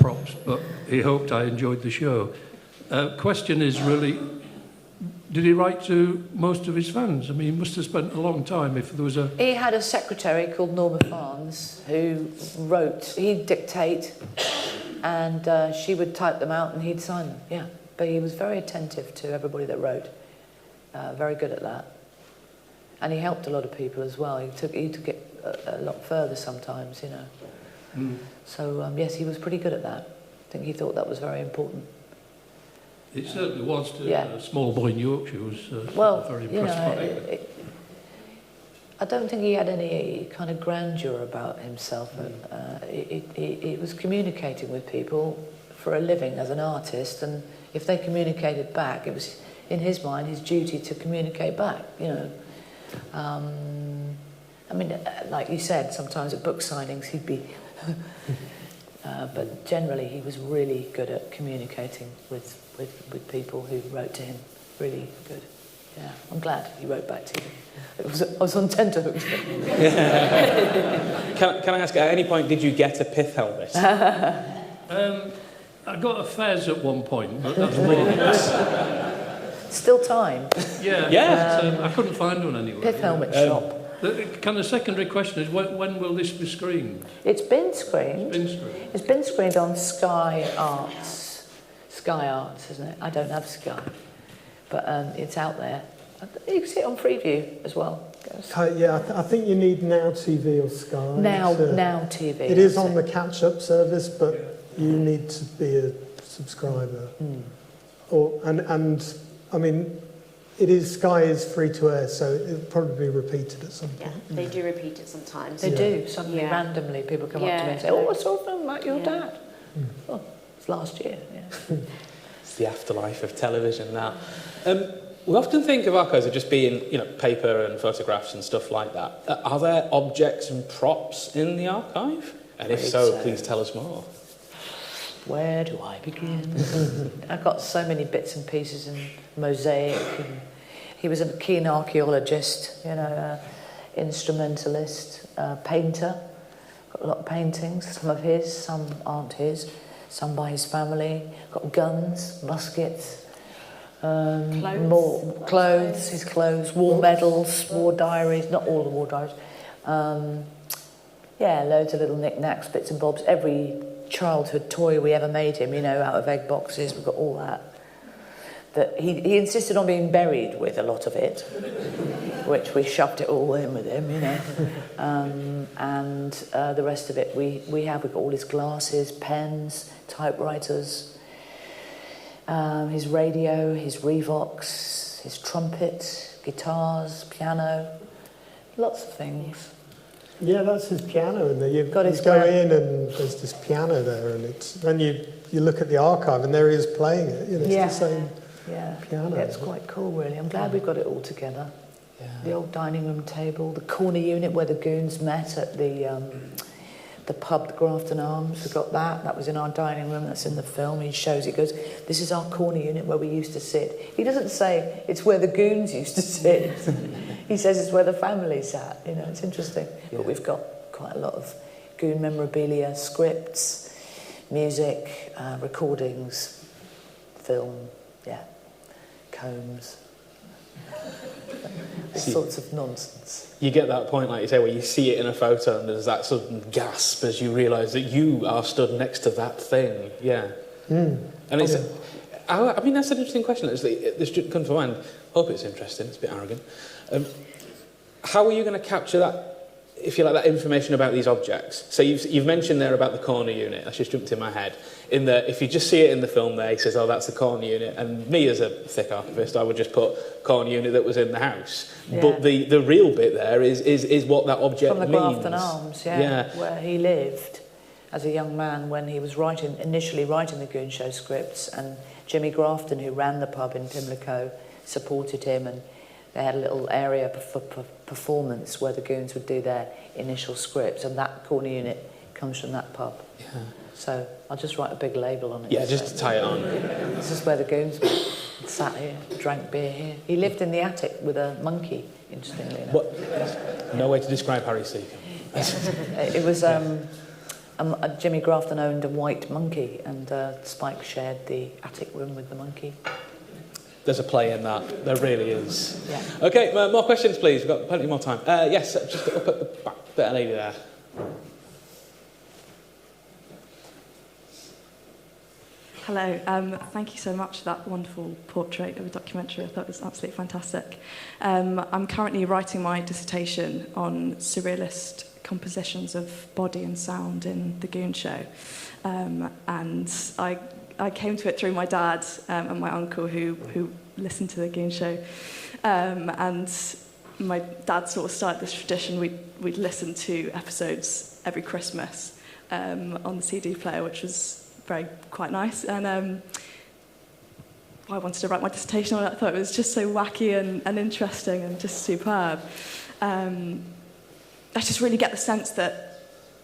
props, but he hoped I enjoyed the show. Question is really, did he write to most of his fans? I mean, he must have spent a long time if there was a... He had a secretary called Norma Farnes who wrote, he'd dictate, and she would type them out and he'd sign them, yeah. But he was very attentive to everybody that wrote, very good at that. And he helped a lot of people as well. He took it a lot further sometimes, you know. So, yes, he was pretty good at that. I think he thought that was very important. It certainly was to Yeah. a small boy in Yorkshire was very you impressed know, by it. I don't think he had any kind of grandeur about himself. He was communicating with people for a living as an artist, and if they communicated back, it was, in his mind, his duty to communicate back, you know. I mean, like you said, sometimes at book signings he'd be... but generally he was really good at communicating with people who wrote to him. Really good. Yeah, I'm glad he wrote back to me. I was on tenterhooks. Can I ask, at any point did you get a pith helmet? I got a fez at one point, but that's more... Still time. Yeah, Yeah. I couldn't find one anywhere. Pith Helmet Shop. The kind of secondary question is, when will this be screened? It's been screened. Been screened. It's been screened on Sky Arts. Sky Arts, isn't it? I don't have Sky. But it's out there. You can see it on Freeview as well. Yeah, I think you need Now TV or Sky. Now TV. It is on the catch-up service, but you need to be a subscriber. And I mean, Sky is free to air, so it'll probably be repeated at some point. Yeah, they do repeat it sometimes. They do. Suddenly, randomly, people come up to me and say, "Oh, I saw a film about your dad." Oh, it's last year. Yeah. It's the afterlife of television now. We often think of archives as just being, paper and photographs and stuff like that. Are there objects and props in the archive? And if so, please tell us more. Where do I begin? I've got so many bits and pieces and mosaic. And he was a keen archaeologist, instrumentalist, painter. Got a lot of paintings, some of his, some aren't his, some by his family. Got guns, muskets, his clothes, war medals, war diaries, not all the war diaries. Loads of little knickknacks, bits and bobs. Every childhood toy we ever made him, out of egg boxes, we've got all that. That he insisted on being buried with a lot of it, which we shoved it all in with him, and the rest of it we've got all his glasses, pens, typewriters, his radio, his Revox, his trumpet, guitars, piano, lots of things. Yeah, that's his piano, and you Got his go piano. in and there's this piano there, and then you look at the archive, and there he is playing it. It's the same piano. Yeah, it's quite cool, really. I'm glad we got it all together. Yeah. The old dining room table, the corner unit where the Goons met at the pub, the Grafton Arms. We got that. That was in our dining room. That's in the film. He shows. He goes, "This is our corner unit where we used to sit." He doesn't say it's where the Goons used to sit. He says it's where the family sat. It's interesting. Yeah. But we've got quite a lot of Goon memorabilia, scripts, music, recordings, film, combs. All sorts of nonsense. You get that point, like you say, where you see it in a photo and there's that sudden gasp as you realise that you are stood next to that thing. Yeah. And it's... I mean, that's an interesting question. This just comes to mind. Hope it's interesting. It's a bit arrogant. How are you going to capture that, if you like, that information about these objects? So you've mentioned there about the corner unit. That's just jumped in my head. In that, if you just see it in the film there, he says, "Oh, that's the corner unit." And me, as a thick archivist, I would just put corner unit that was in the house. Yeah. But the real bit there is what that object means. From the Grafton Arms, where he lived as a young man when he was initially writing the Goon Show scripts, and Jimmy Grafton, who ran the pub in Pimlico, supported him, and they had a little area for performance where the Goons would do their initial scripts, and that corner unit comes from that pub. Yeah. So I'll just write a big label on it. Yeah, just to tie it on. This is where the Goons sat here, drank beer here. He lived in the attic with a monkey, interestingly enough. No way to describe Harry Seacombe. It was... Jimmy Grafton owned a white monkey, and Spike shared the attic room with the monkey. There's a play in that. There really is. Yeah. Okay, more questions, please. We've got plenty more time. Yes, just up at the back. That lady there. Hello, thank you so much for that wonderful portrait of a documentary. I thought it was absolutely fantastic. I'm currently writing my dissertation on surrealist compositions of body and sound in the Goon Show. And I came to it through my dad and my uncle who listened to the Goon Show. And my dad sort of started this tradition. We'd listen to episodes every Christmas on the CD player, which was quite nice. And I wanted to write my dissertation on it. I thought it was just so wacky and interesting and just superb. I just really get the sense that,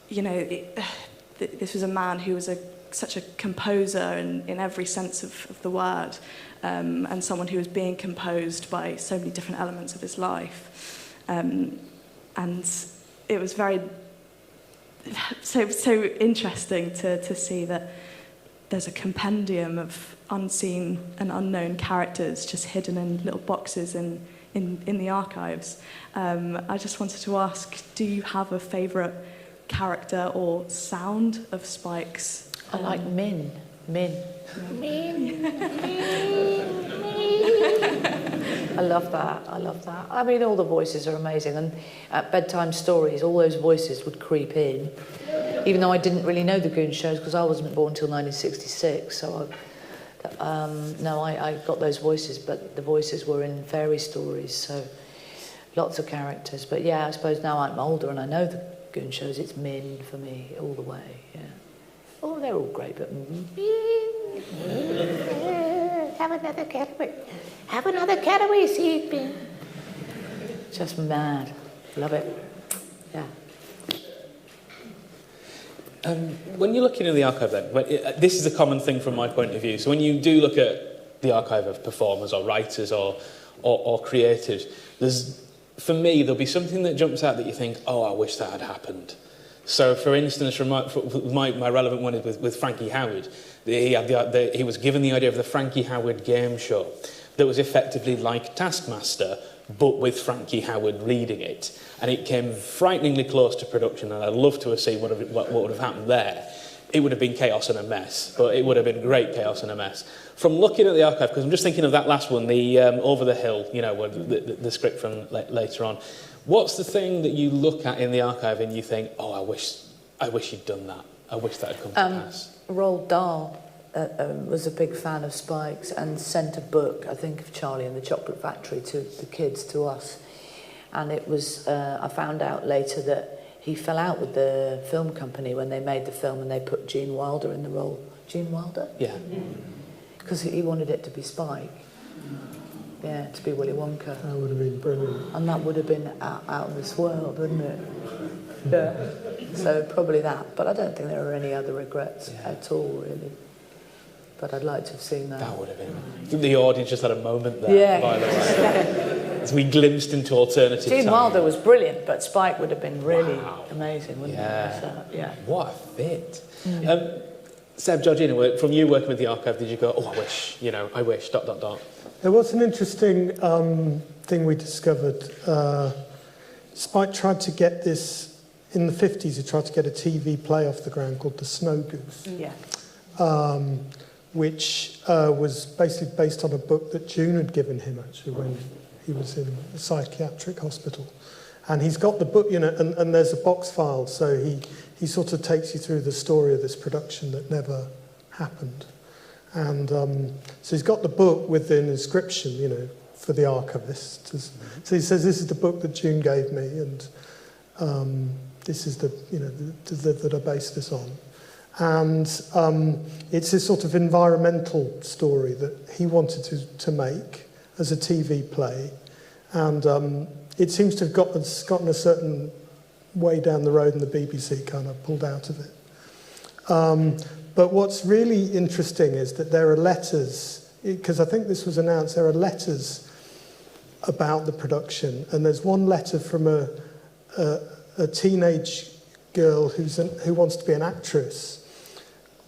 this was a man who was such a composer in every sense of the word, and someone who was being composed by so many different elements of his life. And it was very so interesting to see that there's a compendium of unseen and unknown characters just hidden in little boxes in the archives. I just wanted to ask, do you have a favourite character or sound of Spike's? I like Min. I love that. I mean, all the voices are amazing. And at bedtime stories, all those voices would creep in, even though I didn't really know the Goon shows because I wasn't born until 1966. So I got those voices, but the voices were in fairy stories, so lots of characters. But yeah, I suppose now I'm older and I know the Goon shows, it's Min for me all the way, yeah. Oh, they're all great, but... Have another category. Have another category, see? Just mad. Love it. Yeah. When you're looking in the archive then, this is a common thing from my point of view. So when you do look at the archive of performers or writers or creatives, for me, there'll be something that jumps out that you think, oh, I wish that had happened. So, for instance, my relevant one is with Frankie Howard. He was given the idea of the Frankie Howard game show that was effectively like Taskmaster, but with Frankie Howard leading it. And it came frighteningly close to production, and I'd love to have seen what would have happened there. It would have been chaos and a mess, but it would have been great chaos and a mess. From looking at the archive, because I'm just thinking of that last one, the Over the Hill, the script from later on. What's the thing that you look at in the archive and you think, oh, I wish you'd done that. I wish that had come to pass. Roald Dahl was a big fan of Spike's and sent a book, I think, of Charlie and the Chocolate Factory to the kids, to us. And it was, I found out later that he fell out with the film company when they made the film and they put Gene Wilder in the role. Gene Wilder? Yeah. Because he wanted it to be Spike. Yeah, to be Willy Wonka. That would have been brilliant. And that would have been out of this world, wouldn't it? Yeah. So probably that. But I don't think there are any other regrets at all, really. But I'd like to have seen that. That would have been... I think the audience just had a moment there, by the way. As we glimpsed into alternative Gene time. Wilder was brilliant, but Spike would have been really amazing, wouldn't it? So, yeah. What a fit. Seb, Georgina, from you working with the archive, did you go, oh, I wish, ... There was an interesting thing we discovered. Spike tried to get this, in the 50s, he tried to get a TV play off the ground called The Snow Goose. Yeah. Which was basically based on a book that June had given him, actually, when he was in a psychiatric hospital. And he's got the book, and there's a box file, so he sort of takes you through the story of this production that never happened. And so he's got the book with the inscription, for the archivist. So he says, this is the book that June gave me, and this is that I based this on. And it's this sort of environmental story that he wanted to make as a TV play. And it seems to have gotten a certain way down the road, and the BBC kind of pulled out of it. But what's really interesting is that there are letters, because I think this was announced, there are letters about the production, and there's one letter from a teenage girl who wants to be an actress,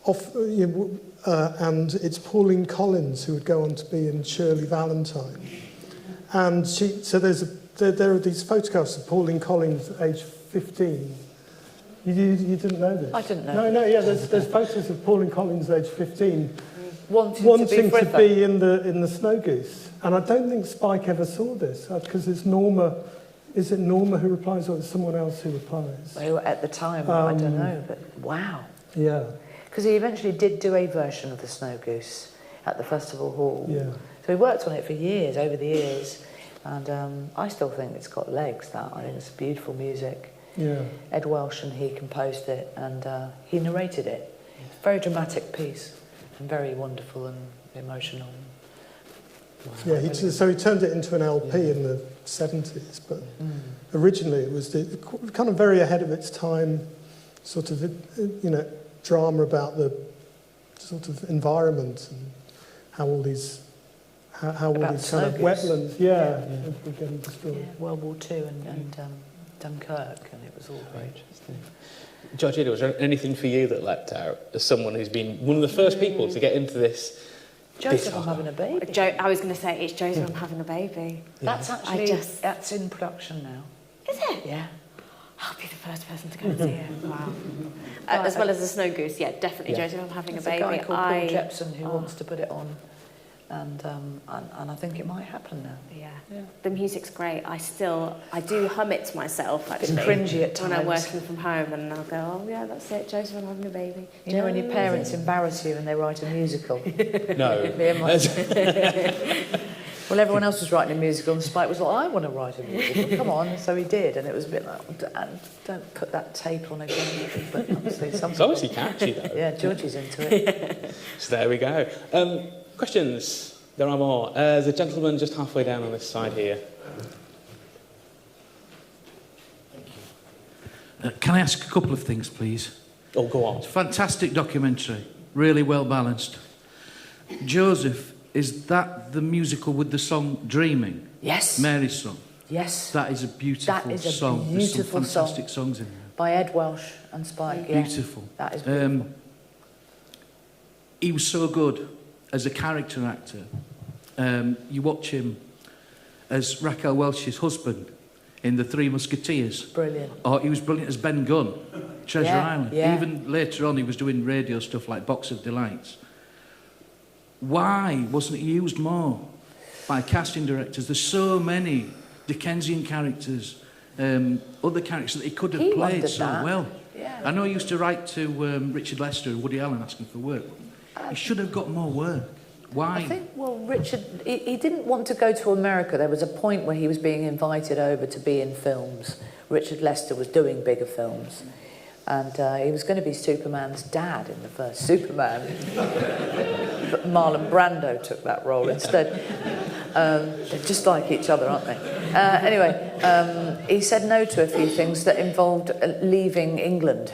and it's Pauline Collins who would go on to be in Shirley Valentine. And there are these photographs of Pauline Collins, age 15. You didn't know this? I didn't know. No, there's photos of Pauline Collins, age 15, wanting to be in the Snow Goose. And I don't think Spike ever saw this, because it's Norma. Is it Norma who replies, or is it someone else who replies? Well, at the time, I don't know, but wow. Yeah. Because he eventually did do a version of the Snow Goose at the Festival Hall. Yeah. So he worked on it for years, over the years. And I still think it's got legs, that. I think it's beautiful music. Yeah. Ed Welsh and he composed it, and he narrated it. It's a very dramatic piece, and very wonderful and emotional. Yeah, so he turned it into an LP in the 70s, but originally it was kind of very ahead of its time, sort of, drama about the sort of environment and how all these kind of wetlands, were getting destroyed. Yeah, World War II and Dunkirk, and it was all great. Georgina, was there anything for you that leapt out as someone who's been one of the first people to get into this? Joseph, I'm having a baby. I was going to say, it's Joseph, I'm having a baby. That's actually, that's in production now. Is it? Yeah. I'll be the first person to go and see it. Wow. As well as the Snow Goose, yeah, definitely Joseph, I'm having a baby. There's a guy called Paul Jepson who wants to put it on, and I think it might happen now. Yeah. The music's great. I do hum it to myself, actually. It's cringy at times. When I'm working from home, and I'll go, oh yeah, that's it, Joseph, I'm having a baby. You know when your parents embarrass you and they write a musical? No. Well, everyone else was writing a musical, and Spike was like, I want to write a musical, come on. So he did, and it was a bit like, don't put that tape on again. But obviously, it's obviously catchy, though. Yeah, Georgie's into it. So there we go. Questions? There are more. There's a gentleman just halfway down on this side here. Can I ask a couple of things, please? Oh, go on. It's a fantastic documentary, really well balanced. Joseph, is that the musical with the song Dreaming? Yes. Mary's song? Yes. That is a beautiful song. That is a There's beautiful some fantastic songs in there. By Ed Welsh and Spike, yeah. Beautiful. That is beautiful. He was so good as a character actor. You watch him as Raquel Welch's husband in The Three Musketeers. Brilliant. Or he was brilliant as Ben Gunn, Treasure Island. Yeah. Even later on, he was doing radio stuff like Box of Delights. Why wasn't he used more by casting directors? There's so many Dickensian characters, other characters that he could have played so well. Yeah. I know he used to write to Richard Lester and Woody Allen asking for work. He should have got more work. Why? I think, well, Richard, he didn't want to go to America. There was a point where he was being invited over to be in films. Richard Lester was doing bigger films. And he was going to be Superman's dad in the first Superman. But Marlon Brando took that role instead. They're just like each other, aren't they? Anyway, he said no to a few things that involved leaving England.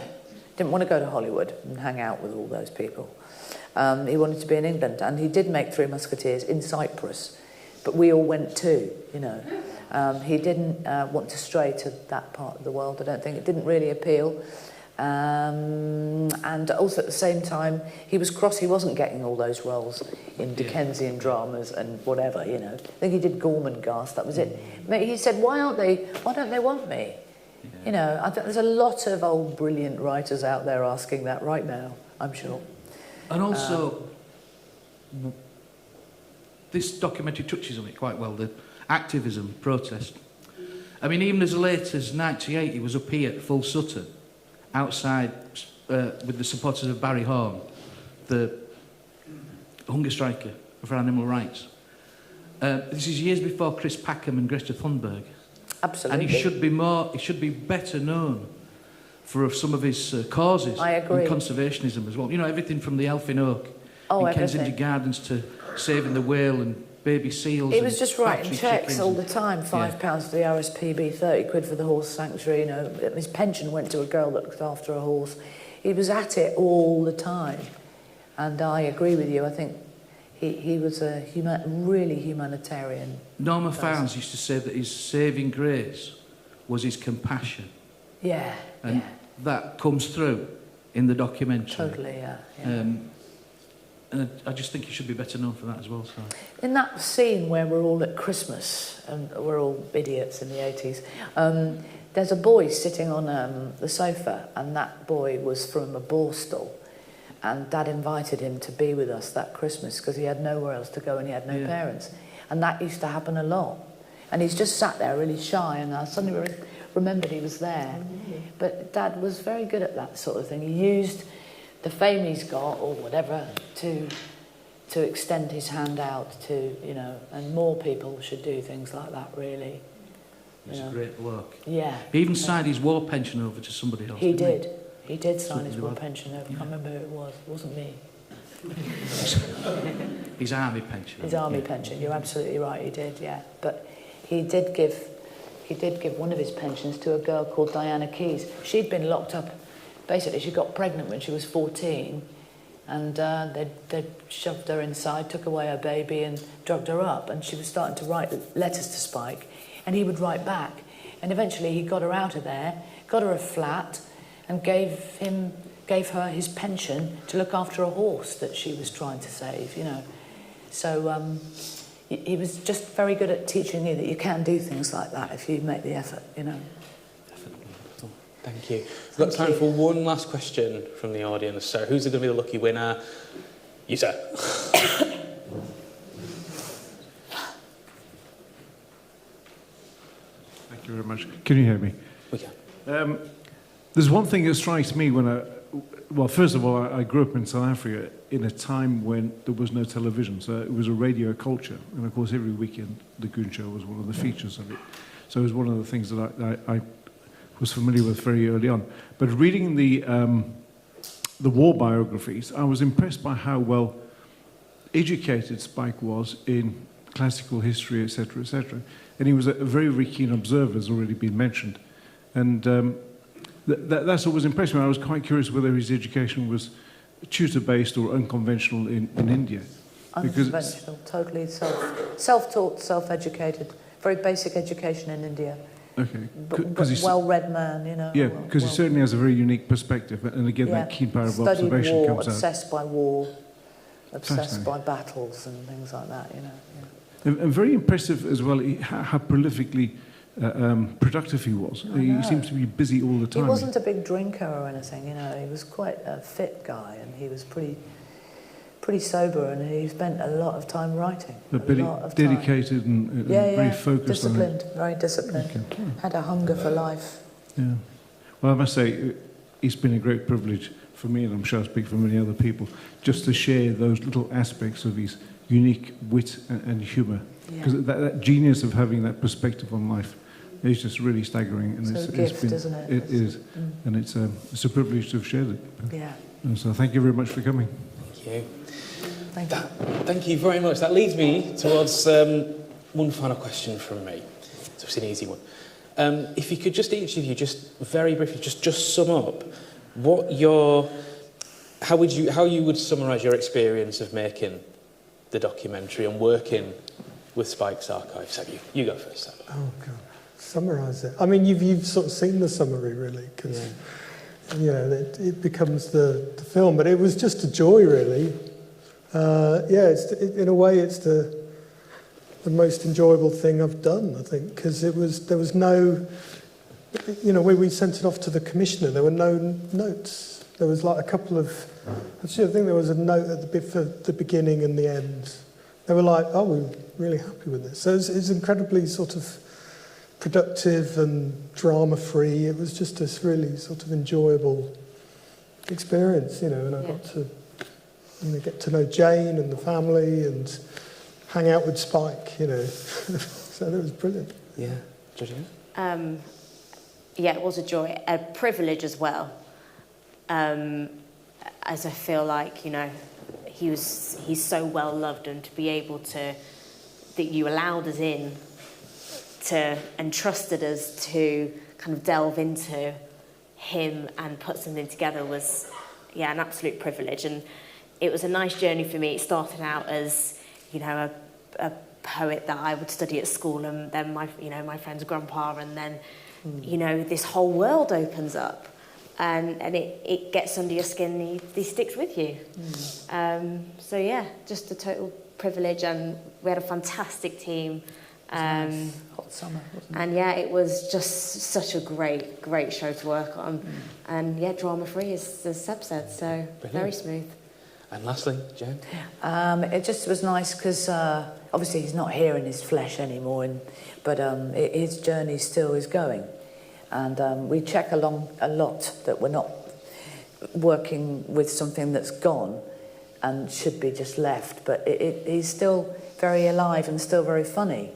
Didn't want to go to Hollywood and hang out with all those people. He wanted to be in England, and he did make Three Musketeers in Cyprus, but we all went too, you know. He didn't want to stray to that part of the world, I don't think. It didn't really appeal. And also at the same time, he was cross. He wasn't getting all those roles in Dickensian dramas and whatever, you know. I think he did Gormenghast, that was it. He said, why don't they want me? Yeah. You know, I think there's a lot of old brilliant writers out there asking that right now, I'm sure. And also, this documentary touches on it quite well, the activism, protest. I mean, even as late as 98, he was up here at Full Sutton, outside with the supporters of Barry Horn, the hunger striker for animal rights. This is years before Chris Packham and Greta Thunberg. Absolutely. And he should be better known for some of his causes. I agree. And conservationism as well. You know, everything from the Elfin Oak in Kensington Gardens to saving the whale and baby seals. He was just writing cheques chickens all the time, £5 for the RSPB, 30 quid for the horse sanctuary, you know. His pension went to a girl that looked after a horse. He was at it all the time. And I agree with you, I think he was a really humanitarian. Norma Fowles used to say that his saving grace was his compassion. Yeah, and that comes through in the documentary. Totally, yeah. And I just think he should be better known for that as well. So. In that scene where we're all at Christmas, and we're all idiots in the 80s, there's a boy sitting on the sofa, and that boy was from a Borstal. And Dad invited him to be with us that Christmas because he had nowhere else to go and he had no parents. And that used to happen a lot. And he's just sat there really shy, and I suddenly remembered he was there. But Dad was very good at that sort of thing. He used the fame he's got or whatever to extend his hand out to, you know, and more people should do things like that, really. It's a great work. Yeah. He even signed his war pension over to somebody else. He did. He did sign his war pension over. I can't remember who it was. It wasn't me. His army pension. His army pension. You're absolutely right. He did. Yeah. But he did give one of his pensions to a girl called Diana Keyes. She'd been locked up. Basically, she got pregnant when she was 14, and they shoved her inside, took away her baby, and drugged her up. And she was starting to write letters to Spike, and he would write back. And eventually he got her out of there, got her a flat, and gave her his pension to look after a horse that she was trying to save, you know. So he was just very good at teaching you that you can do things like that if you make the effort, you know. Definitely. Oh, thank you. We've got time for one last question from the audience. So who's going to be the lucky winner? You, sir. Thank you very much. Can you hear me? We can. There's one thing that strikes me when well, first of all, I grew up in South Africa in a time when there was no television, so it was a radio culture. And of course, every weekend, the Goon show was one of the features of it. So it was one of the things that I was familiar with very early on. But reading the war biographies, I was impressed by how well educated Spike was in classical history, etc., etc. And he was a very, very keen observer, as already been mentioned. And that's always impressed me. I was quite curious whether his education was tutor-based or unconventional in India. Unconventional, totally self-taught, self-educated, very basic education in India. Okay. But well-read man, you know. Yeah, because he certainly has a very unique perspective, and again, that keen power of Studied observation war, comes out. obsessed by war, obsessed by battles and things like that, you know. Yeah. And very impressive as well how prolifically productive he was. He seems to be busy all the time. He wasn't a big drinker or anything, you know. He was quite a fit guy, and he was pretty sober, and he spent a lot of time writing. Dedicated and very focused. Disciplined, very disciplined. Okay. Had a hunger for life. Yeah. Well, I must say, it's been a great privilege for me, and I'm sure I speak for many other people, just to share those little aspects of his unique wit and humour. Because that genius of having that perspective on life is just really staggering. And it's a gift, isn't it? It is. And it's a privilege to have shared it. Yeah. And so thank you very much for coming. Thank you. Thank you very much. That leads me towards one final question from me. So it's an easy one. If you could just, each of you, just very briefly, just sum up how you would summarise your experience of making the documentary and working with Spike's archives. So you go first. Sam. Oh God, summarise it. I mean, you've sort of seen the summary really, because you know it becomes the film. But it was just a joy, really. In a way, it's the most enjoyable thing I've done, I think, because there was no, you know, when we sent it off to the commissioner, there were no notes. There was like a couple of, actually, I think there was a note for the beginning and the end. They were like, oh, we're really happy with this. So it's incredibly sort of productive and drama-free. It was just this really sort of enjoyable experience, you know, and I got to get to know Jane and the family and hang out with Spike, you know. So that was brilliant. Yeah. Georgina? Yeah, it was a joy, a privilege as well. As I feel like, you know, he's so well loved, and to be able to, that you allowed us in to, and trusted us to kind of delve into him and put something together was, an absolute privilege. And it was a nice journey for me. It started out as, you know, a poet that I would study at school, and then my friend's grandpa, and then, you know, this whole world opens up, and it gets under your skin, and he sticks with you. So yeah, just a total privilege, and we had a fantastic team. Nice. Hot summer, wasn't it? And yeah, it was just such a great show to work on, and yeah, drama free, as Seb said, so brilliant. Very smooth. And lastly, Jane? It just was nice because obviously he's not here in his flesh anymore, but his journey still is going. And we check along a lot that we're not working with something that's gone and should be just left. But he's still very alive and still very funny.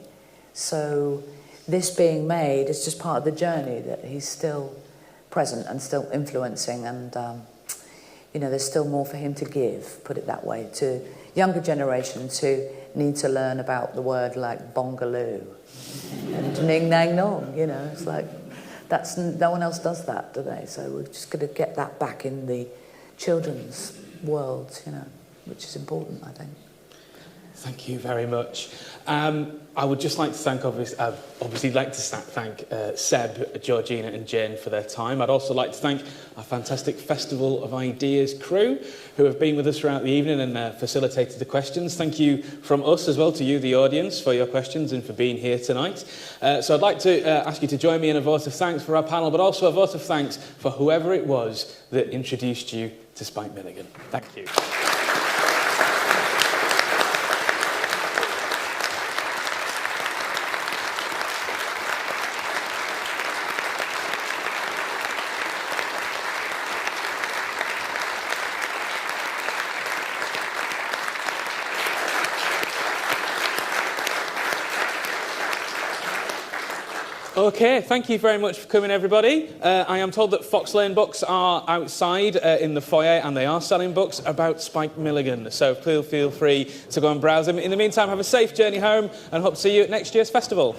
So this being made is just part of the journey, that he's still present and still influencing, and you know, there's still more for him to give, put it that way, to younger generations who need to learn about the word like bongaloo and ning nang nong, you know. It's like, no one else does that, do they? So we're just going to get that back in the children's world, you know, which is important, I think. Thank you very much. I would just like to thank, thank Seb, Georgina and Jane for their time. I'd also like to thank our fantastic Festival of Ideas crew who have been with us throughout the evening and facilitated the questions. Thank you from us as well to you, the audience, for your questions and for being here tonight. So I'd like to ask you to join me in a vote of thanks for our panel, but also a vote of thanks for whoever it was that introduced you to Spike Milligan. Thank you. Okay, thank you very much for coming, everybody. I am told that Fox Lane Books are outside in the foyer, and they are selling books about Spike Milligan. So please feel free to go and browse them. In the meantime, have a safe journey home, and hope to see you at next year's festival.